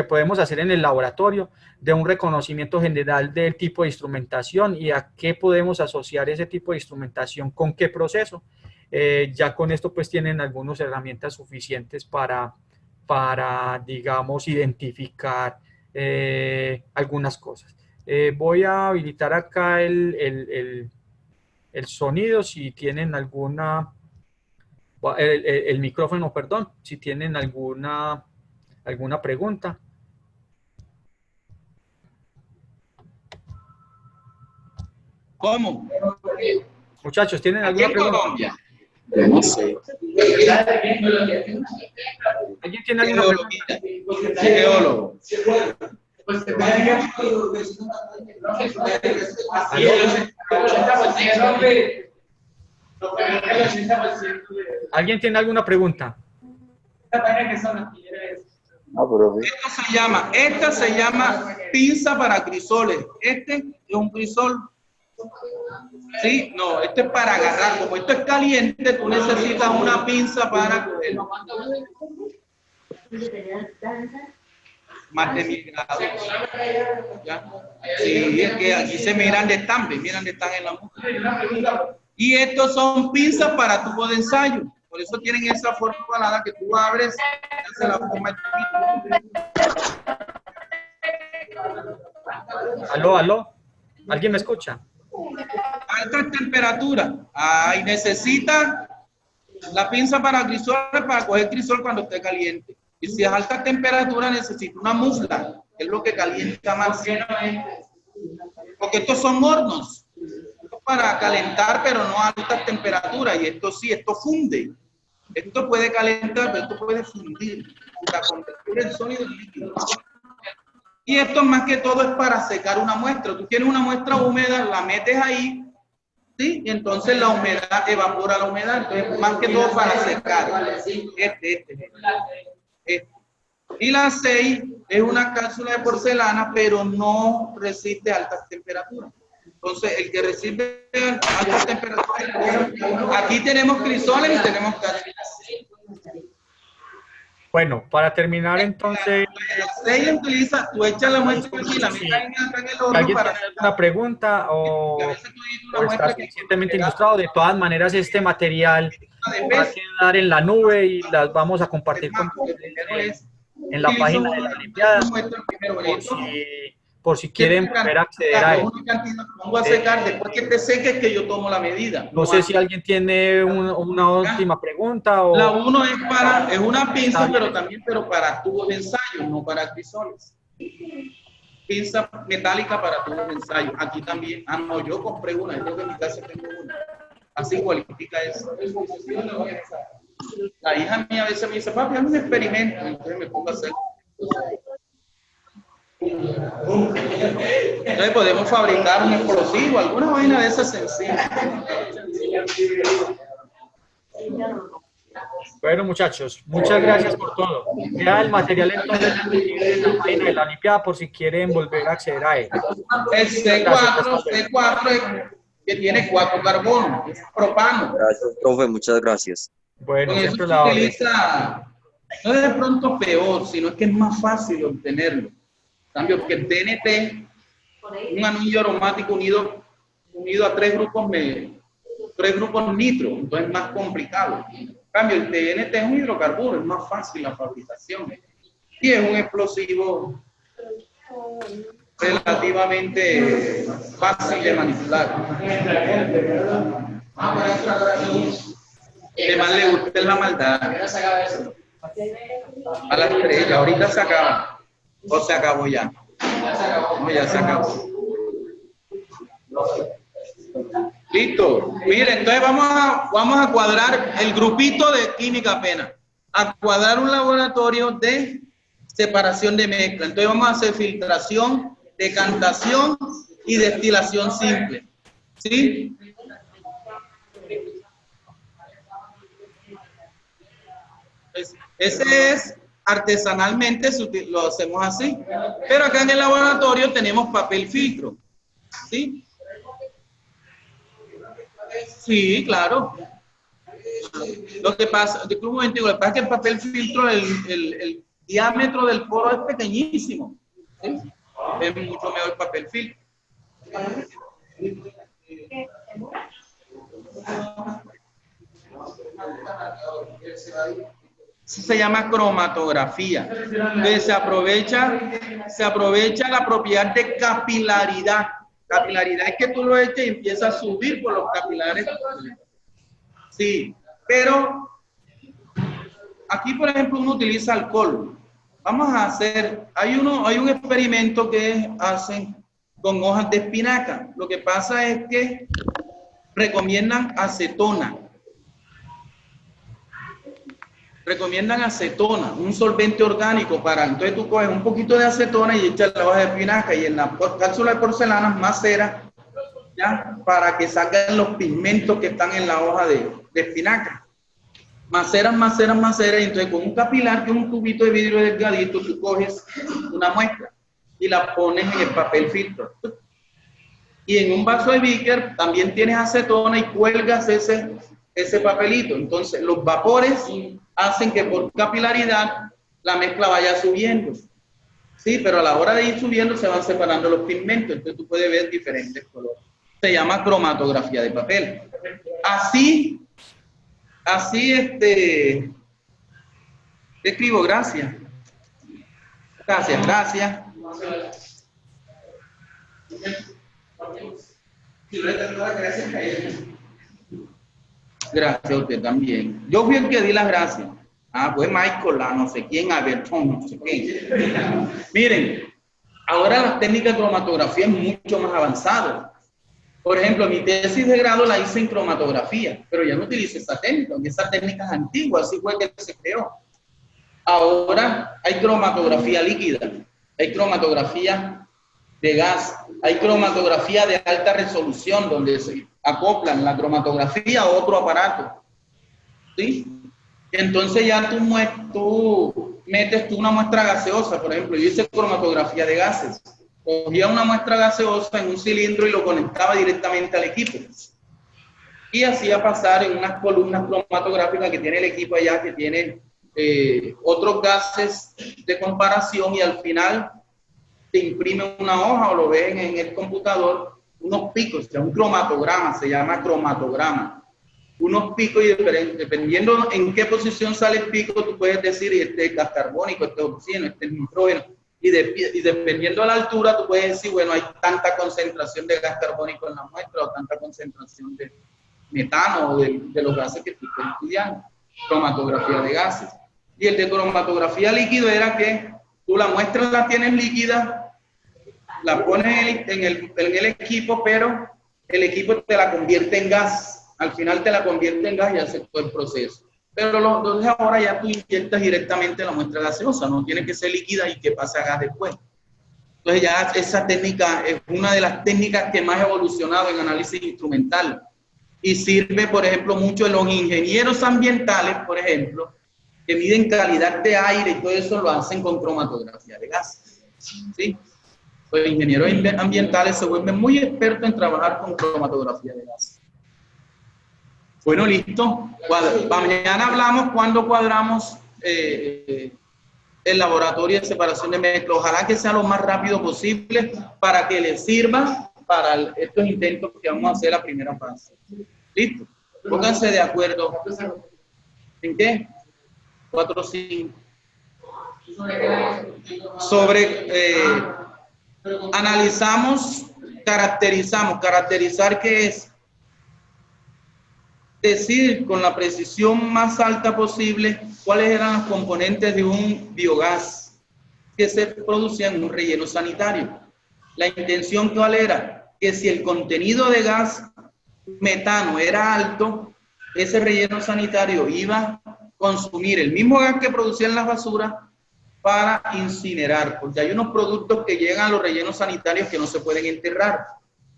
podemos hacer en el laboratorio, de un reconocimiento general del tipo de instrumentación y a qué podemos asociar ese tipo de instrumentación con qué proceso. Ya con esto pues tienen algunas herramientas suficientes para digamos, identificar algunas cosas. Voy a habilitar acá el sonido, si tienen alguna, el micrófono, perdón, si tienen alguna pregunta.
¿Cómo?
Muchachos, ¿tienen
Aquí
alguna
en
pregunta?
Colombia. No sé.
¿Alguien tiene alguna pregunta?
Geólogo.
¿Alguien tiene alguna pregunta?
Esta se llama pinza para crisoles. Este es un crisol. Sí, no, este es para agarrar. Como esto es caliente, tú necesitas una pinza para cogerlo. Más de 1000 grados. ¿Ya? Sí, es que aquí se miran de estampe, miran de estampe en la mujer. Y estos son pinzas para tubo de ensayo. Por eso tienen esa forma ovalada que tú abres y hace la forma de...
Aló. ¿Alguien me escucha?
Altas temperaturas. Ahí necesita la pinza para crisoles, para coger crisol cuando esté caliente. Y si es alta temperatura, necesita una mufla, que es lo que calienta más. Porque estos son hornos. Esto para calentar, pero no a altas temperaturas. Y esto sí, esto funde. Esto puede calentar, pero esto puede fundir. La convertir el sólido en líquido. Y esto más que todo es para secar una muestra. Tú tienes una muestra húmeda, la metes ahí, ¿sí? Y entonces la humedad evapora la humedad. Entonces, más que todo para secar. Y la 6 es una cápsula de porcelana, pero no resiste altas temperaturas. Entonces, el que recibe altas temperaturas, aquí tenemos crisoles y tenemos gases.
Bueno, para terminar entonces,
Se utiliza, tú echas la muestra aquí, la
sí.
metes acá en el
si
horno
alguien
para...
tiene alguna pregunta
Y
o,
a veces tú dices una
o
muestra
está
que
suficientemente ilustrado, de todas maneras este material
de
va a
peso.
quedar en la nube y las vamos a compartir con
Porque
ustedes
primero es,
en la
utilizo
página de
una
la Olimpiada
muestra primero,
por
esto,
si quieren volver a acceder a él.
una cantidad, pongo a secar, después que te seque es que yo tomo la medida.
No sé si alguien tiene una última pregunta o...
La 1 es para, es una
Está
pinza,
bien.
pero también para tubos de ensayo, no para crisoles. Pinza metálica para tubos de ensayo. Aquí también, no, yo compré una, yo creo que en mi casa tengo una. Así cualifica eso. La hija mía a veces me dice, papi, haz un experimento, entonces me pongo a hacer. Entonces podemos fabricar un explosivo, alguna vaina de esas sencillas.
Bueno, muchachos, muchas gracias por todo. Queda el material entonces disponible en la página de la Olimpiada por si quieren volver a acceder a él.
El C4 es que tiene 4 carbonos, es propano.
Gracias, profe, muchas gracias.
Bueno,
Con eso
siempre
se
la orden.
utiliza, no es de pronto peor, sino es que es más fácil obtenerlo. En cambio, que el TNT, un anillo aromático unido a 3 grupos nitro, entonces es más complicado. En cambio, el TNT es un hidrocarburo, es más fácil la fabricación. Y es un explosivo relativamente fácil de manipular. Que más le gusta es la maldad. A la estrella, ahorita se acaba. O se acabó ya. No, ya se acabó. Listo. Miren, entonces vamos a cuadrar el grupito de química apenas. A cuadrar un laboratorio de separación de mezcla. Entonces vamos a hacer filtración, decantación y destilación simple. ¿Sí? Ese es artesanalmente, lo hacemos así. Pero acá en el laboratorio tenemos papel filtro. ¿Sí? Sí, claro. Lo que pasa, un momento, lo que pasa es que el papel filtro, el diámetro del poro es pequeñísimo. ¿Sí? Es mucho mejor el papel filtro. Se llama cromatografía. Entonces se aprovecha la propiedad de capilaridad. Capilaridad es que tú lo eches y empieza a subir por los capilares. Sí, pero aquí, por ejemplo, uno utiliza alcohol. Vamos a hacer, hay un experimento que hacen con hojas de espinaca. Lo que pasa es que recomiendan acetona. Recomiendan acetona, un solvente orgánico para, entonces tú coges un poquito de acetona y echas la hoja de espinaca y en la cápsula de porcelana macera, ya, para que salgan los pigmentos que están en la hoja de espinaca. Maceras, y entonces con un capilar, que es un tubito de vidrio delgadito, tú coges una muestra y la pones en el papel filtro. Y en un vaso de Beaker también tienes acetona y cuelgas ese papelito. Entonces los vapores hacen que por capilaridad la mezcla vaya subiendo. Sí, pero a la hora de ir subiendo se van separando los pigmentos, entonces tú puedes ver diferentes colores. Se llama cromatografía de papel. Así escribo, gracias. Gracias. Gracias a usted también. Yo fui el que di las gracias. Pues Michael, no sé quién, Albertón, no sé quién. Miren, ahora las técnicas de cromatografía es mucho más avanzado. Por ejemplo, mi tesis de grado la hice en cromatografía, pero ya no utilizo esa técnica, porque esa técnica es antigua, así fue que se creó. Ahora hay cromatografía líquida, hay cromatografía de gas, hay cromatografía de alta resolución, donde se acoplan la cromatografía a otro aparato. ¿Sí? Entonces ya tú metes una muestra gaseosa, por ejemplo, yo hice cromatografía de gases, cogía una muestra gaseosa en un cilindro y lo conectaba directamente al equipo. Y hacía pasar en unas columnas cromatográficas que tiene el equipo allá, que tiene otros gases de comparación, y al final te imprime una hoja o lo ven en el computador, unos picos, o sea, un cromatograma, se llama cromatograma. Unos picos, y dependiendo en qué posición sale el pico, tú puedes decir, este es gas carbónico, este es oxígeno, este es nitrógeno. Y dependiendo de la altura, tú puedes decir, bueno, hay tanta concentración de gas carbónico en la muestra o tanta concentración de metano o de los gases que tú estás estudiando. Cromatografía de gases. Y el de cromatografía líquido era que tú la muestra la tienes líquida, la pones en el equipo, pero el equipo te la convierte en gas. Al final te la convierte en gas y hace todo el proceso. Pero entonces ahora ya tú inyectas directamente la muestra gaseosa, no tiene que ser líquida y que pase a gas después. Entonces ya esa técnica es una de las técnicas que más ha evolucionado en análisis instrumental y sirve, por ejemplo, mucho en los ingenieros ambientales, por ejemplo, que miden calidad de aire y todo eso lo hacen con cromatografía de gases. ¿Sí? Los ingenieros ambientales se vuelven muy expertos en trabajar con cromatografía de gases. Bueno, listo. Mañana hablamos cuando cuadramos el laboratorio de separación de mezcla. Ojalá que sea lo más rápido posible para que les sirva para estos intentos que vamos a hacer la primera fase. ¿Listo? Pónganse de acuerdo. ¿En qué? 4 o 5. Analizamos, caracterizamos. Caracterizar, ¿qué es? Decir con la precisión más alta posible cuáles eran los componentes de un biogás que se producía en un relleno sanitario. La intención, ¿cuál era? Que si el contenido de gas metano era alto, ese relleno sanitario iba a consumir el mismo gas que producían las basuras para incinerar, porque hay unos productos que llegan a los rellenos sanitarios que no se pueden enterrar,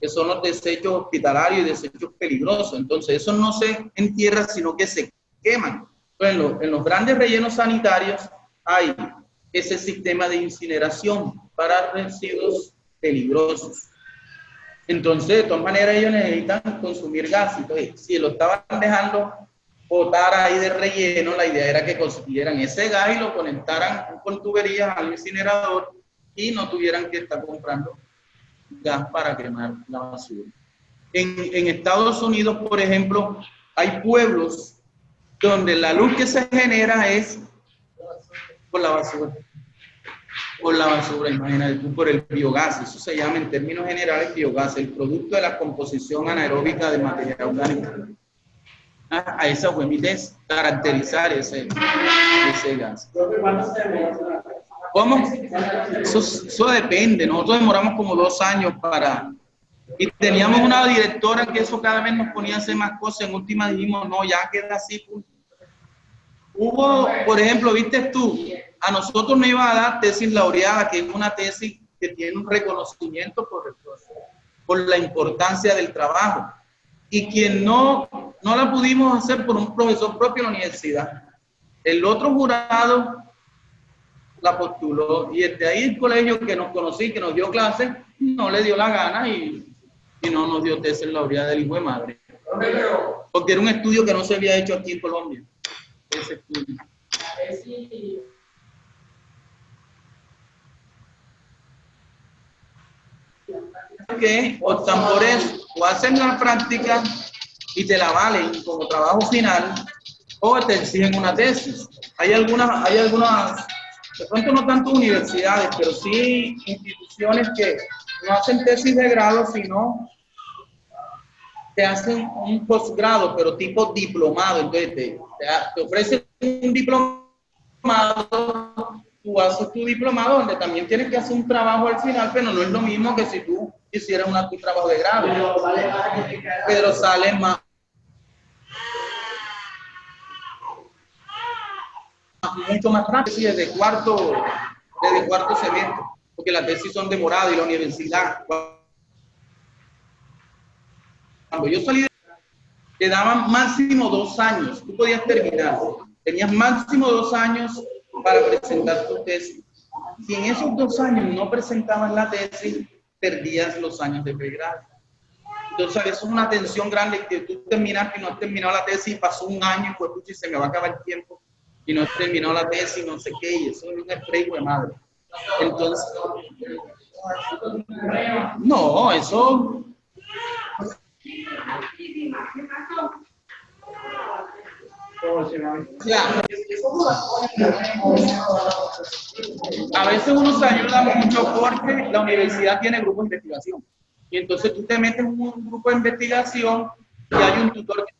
que son los desechos hospitalarios y desechos peligrosos. Entonces, esos no se entierran, sino que se queman. Entonces, en los grandes rellenos sanitarios hay ese sistema de incineración para residuos peligrosos. Entonces, de todas maneras, ellos necesitan consumir gas. Entonces, si lo estaban dejando botar ahí de relleno, la idea era que consiguieran ese gas y lo conectaran con tuberías al incinerador y no tuvieran que estar comprando gas para quemar la basura. En Estados Unidos, por ejemplo, hay pueblos donde la luz que se genera es por la basura. Por la basura, imagínate tú, por el biogás. Eso se llama en términos generales biogás, el producto de la composición anaeróbica de materia orgánica. A esa fue mi test, caracterizar ese gas. ¿Cómo? Eso depende. Nosotros demoramos como 2 años para... Y teníamos una directora que eso cada vez nos ponía a hacer más cosas. En última dijimos, no, ya queda así. Hubo, por ejemplo, viste tú, a nosotros nos iba a dar tesis laureada, que es una tesis que tiene un reconocimiento por la importancia del trabajo. Y quien no la pudimos hacer por un profesor propio en la universidad. El otro jurado la postuló y desde ahí el colegio que nos conocí, que nos dio clases, no le dio la gana y no nos dio tesis laureada del hijo de madre. Porque era un estudio que no se había hecho aquí en Colombia. Ese estudio. Que optan por eso, o hacen la práctica y te la valen como trabajo final, o te exigen una tesis. Hay algunas, de pronto no tanto universidades, pero sí instituciones que no hacen tesis de grado, sino te hacen un posgrado, pero tipo diplomado. Entonces te ofrecen un diplomado, tú haces tu diplomado donde también tienes que hacer un trabajo al final, pero no es lo mismo que si tú hicieras un trabajo de grado. Pero sale más. Mucho más rápido, sí, desde cuarto semestre, porque las tesis son demoradas y la universidad. Cuando yo salí, te daban máximo 2 años, tú podías terminar, tenías máximo 2 años para presentar tu tesis. Si en esos 2 años no presentabas la tesis, perdías los años de pregrado. Entonces, eso es una tensión grande que tú terminaste y no has terminado la tesis, pasó un año, pues y se me va a acabar el tiempo y no he terminado la tesis, no sé qué, y eso es un estrés de madre. Entonces, no, eso. Claro. A veces uno se ayuda mucho porque la universidad tiene grupos de investigación. Y entonces tú te metes en un grupo de investigación y hay un tutor que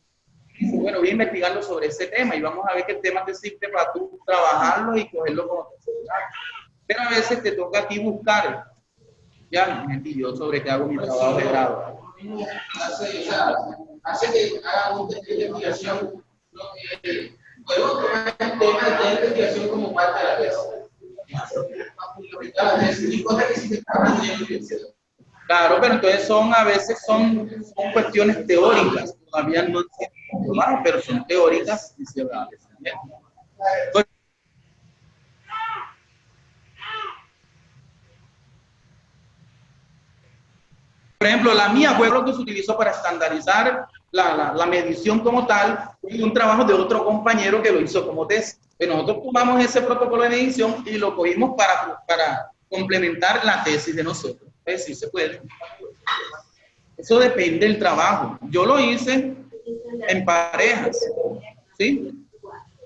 dice, bueno, voy a investigarlo sobre ese tema y vamos a ver qué tema te sirve para tú trabajarlo y cogerlo como terciario. Pero a veces te toca a ti buscar, ya, y yo sobre qué hago mi trabajo de grado. Hace que haga un test de investigación, podemos tomar el tema de investigación como parte de la tesis. Claro, pero entonces a veces son cuestiones teóricas, todavía no han, pero son teóricas y se van. Por ejemplo, la mía fue lo que se utilizó para estandarizar la medición como tal, y un trabajo de otro compañero que lo hizo como tesis. Pero nosotros tomamos ese protocolo de medición y lo cogimos para complementar la tesis de nosotros. Pues sí se puede. Eso depende del trabajo. Yo lo hice en parejas, ¿sí?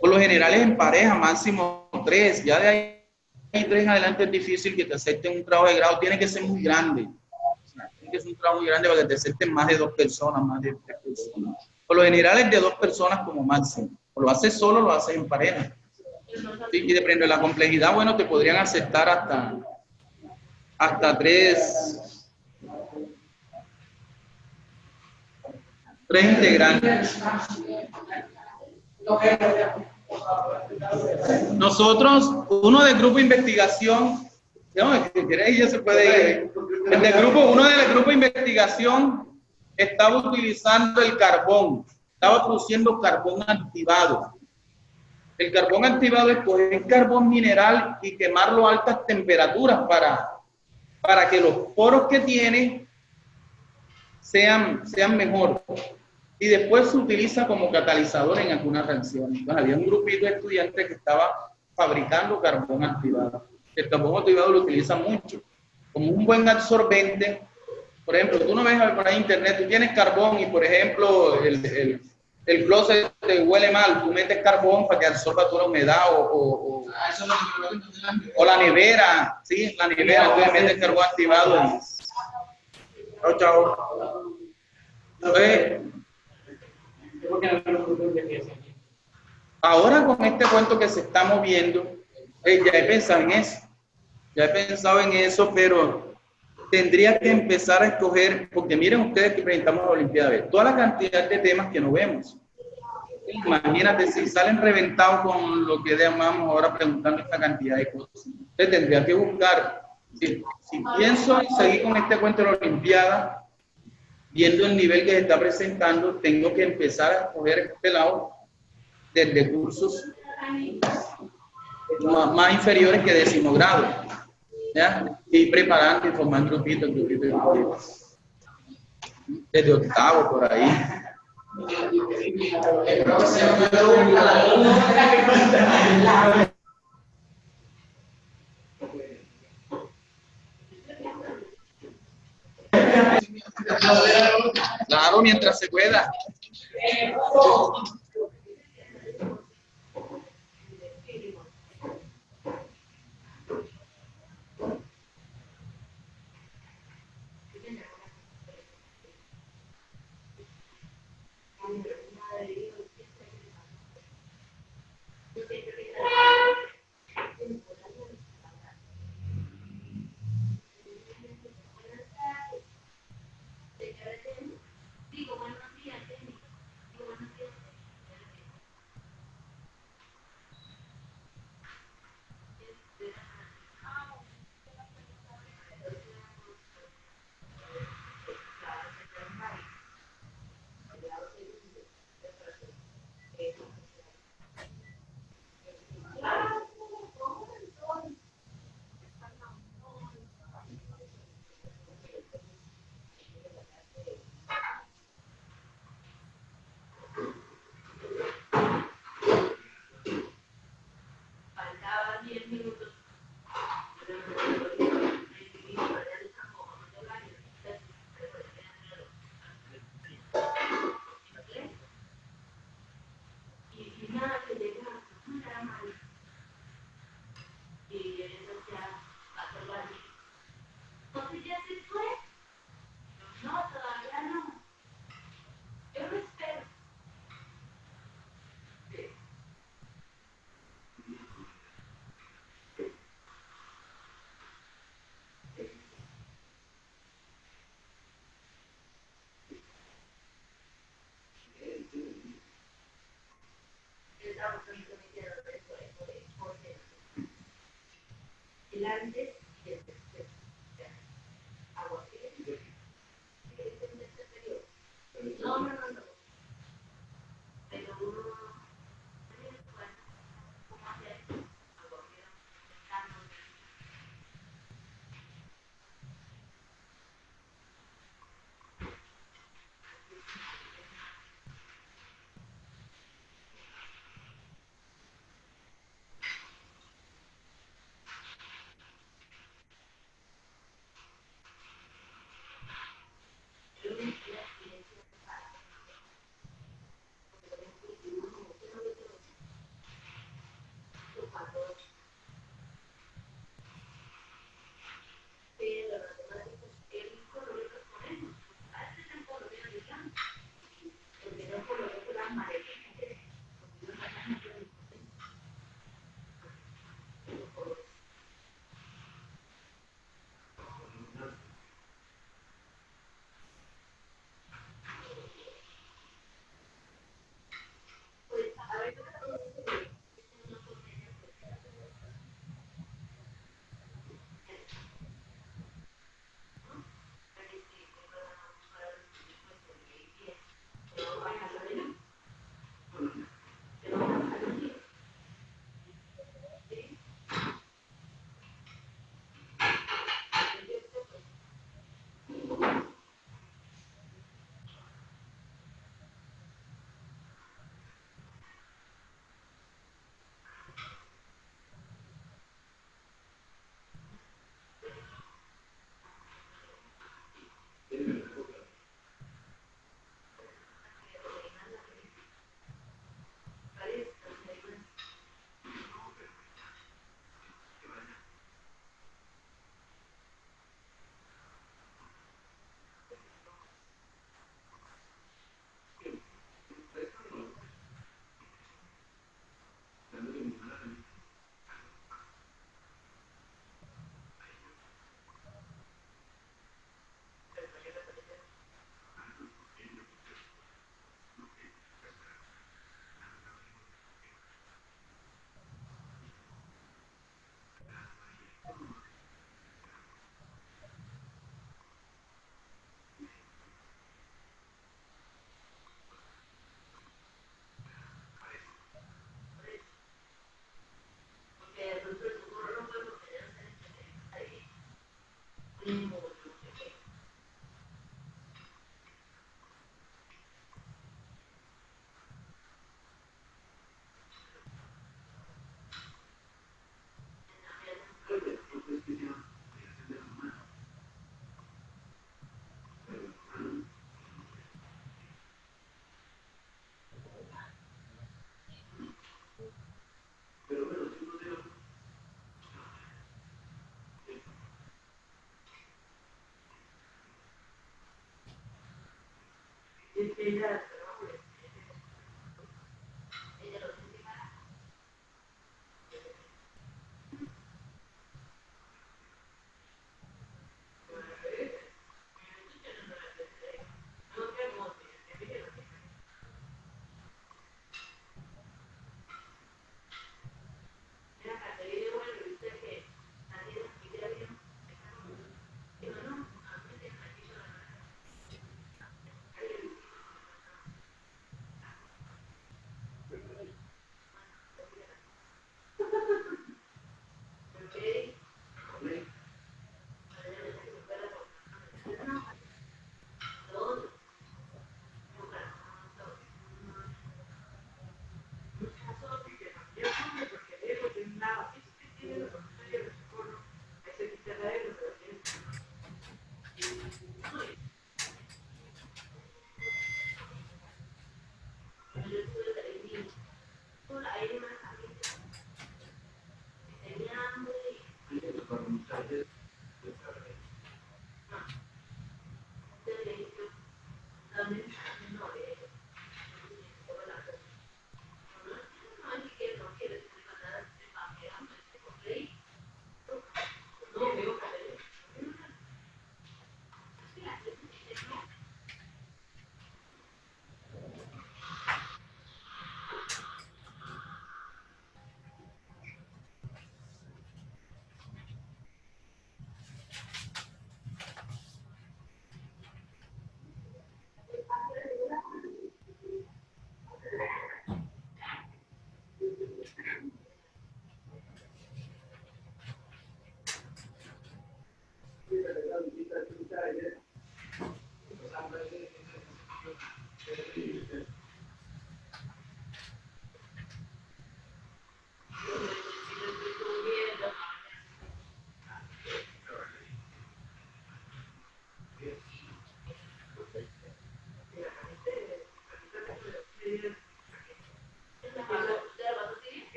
Por lo general es en pareja, máximo 3. Ya de ahí 3 en adelante es difícil que te acepten un trabajo de grado. Tiene que ser muy grande. Tiene que ser un trabajo muy grande para que te acepten más de 2 personas, más de 3 personas. Por lo general es de 2 personas como máximo. O lo haces solo o lo haces en pareja. ¿Sí? Y depende de la complejidad, bueno, te podrían aceptar hasta 3 integrantes. Nosotros, uno del grupo de investigación, no, que queréis, ya se puede ir. Uno del grupo de investigación estaba utilizando el carbón, estaba produciendo carbón activado. El carbón activado es coger carbón mineral y quemarlo a altas temperaturas para que los poros que tiene sean mejor. Y después se utiliza como catalizador en algunas reacciones. Entonces, había un grupito de estudiantes que estaba fabricando carbón activado. El carbón activado lo utiliza mucho como un buen absorbente. Por ejemplo, tú no ves por ahí en internet, tú tienes carbón y, por ejemplo, el closet te huele mal, tú metes carbón para que absorba toda la humedad o la nevera, ¿sí? La nevera, entonces metes carbón activado. Chao, chao. Entonces, ahora con este cuento que se está moviendo, ya he pensado en eso, pero tendría que empezar a escoger, porque miren ustedes que presentamos la Olimpiada, toda la cantidad de temas que no vemos. Imagínate si salen reventados con lo que llamamos ahora preguntando esta cantidad de cosas. Entonces tendría que buscar, si pienso seguir con este cuento de la Olimpiada, viendo el nivel que se está presentando, tengo que empezar a escoger este lado desde cursos más inferiores que 10º grado, ¿ya? Y preparando y formando grupitos. Desde 8º por ahí. Claro, mientras se pueda.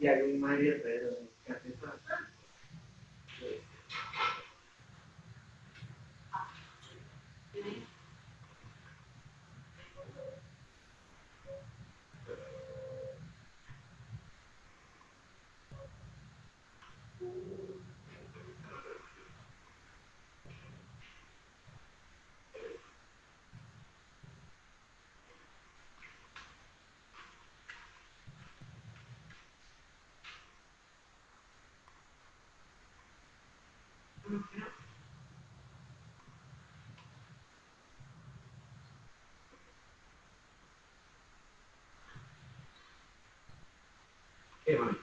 Y hay un Mario, pero casi todo. ¿Qué, mami?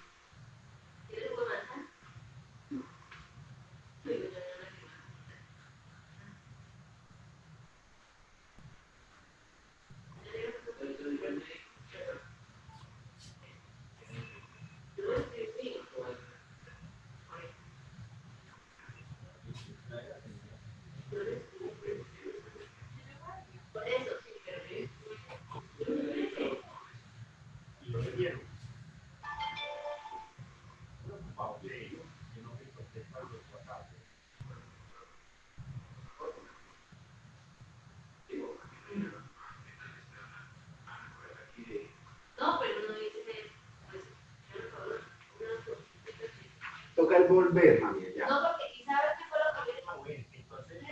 Toca el volver, mami, ya. No, porque quizás que fue lo que yo le dije. Entonces,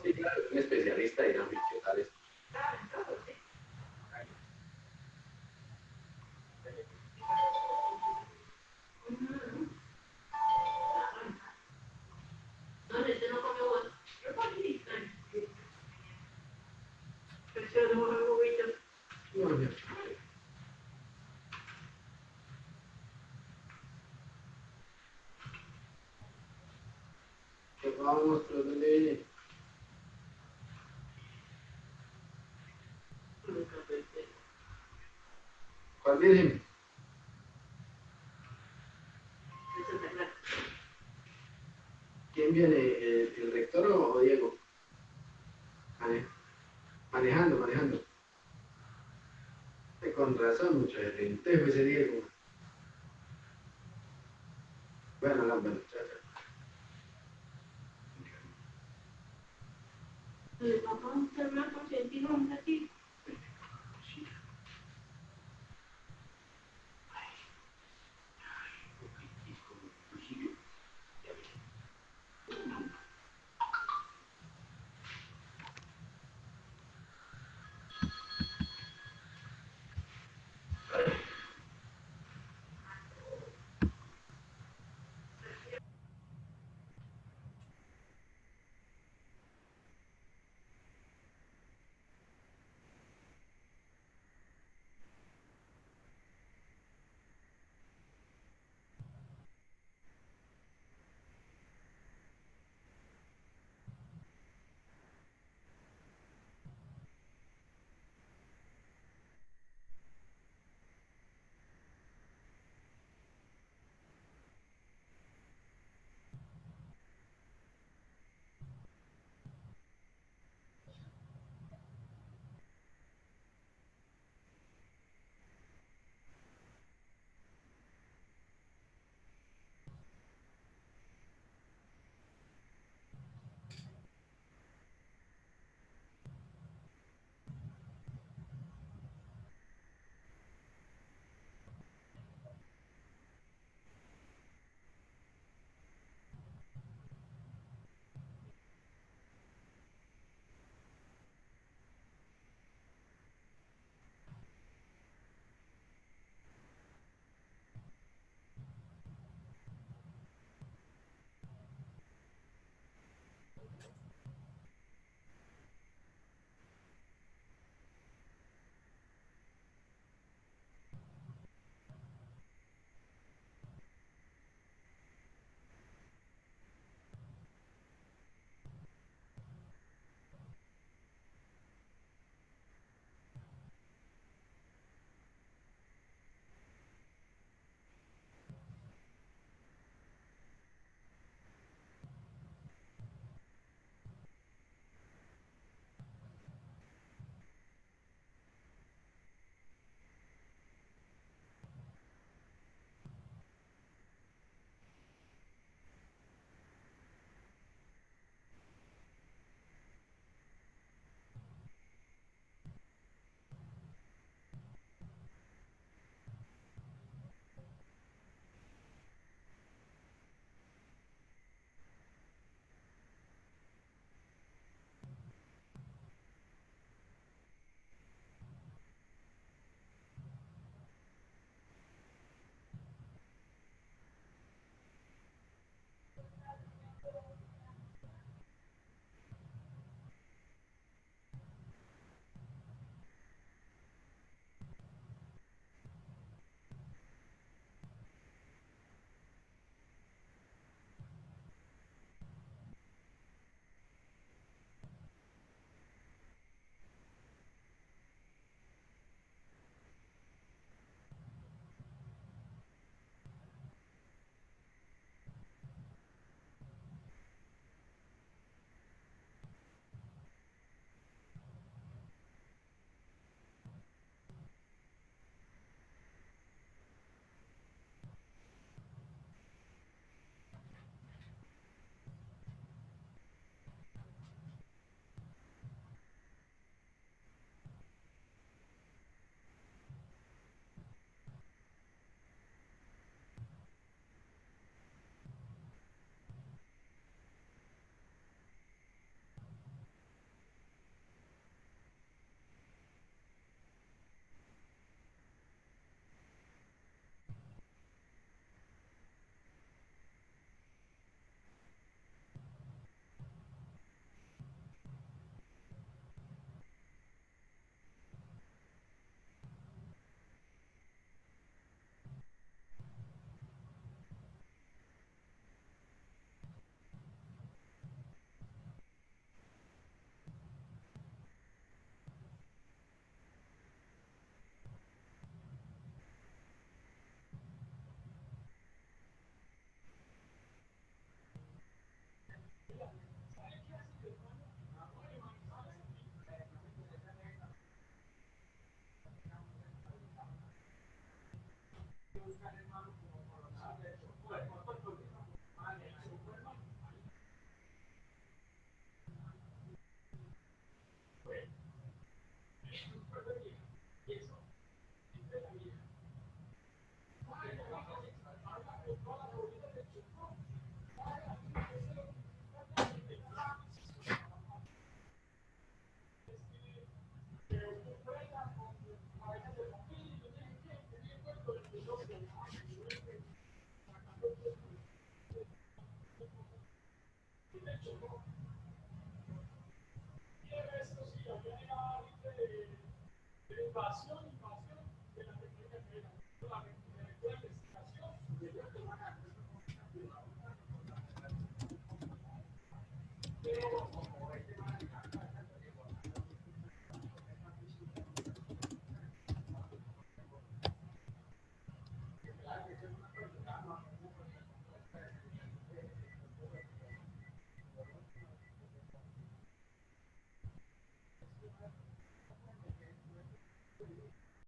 sí, claro, es un especialista en ambientales. No, ya. ¿Qué vamos, pero dónde viene? ¿Cuál virgen? ¿Quién viene? ¿El rector o Diego? Manejando, manejando. Con razón, mucha gente fue ese Diego. Bueno, la bueno, chao, chao. El papá se me ha consentido un ratito.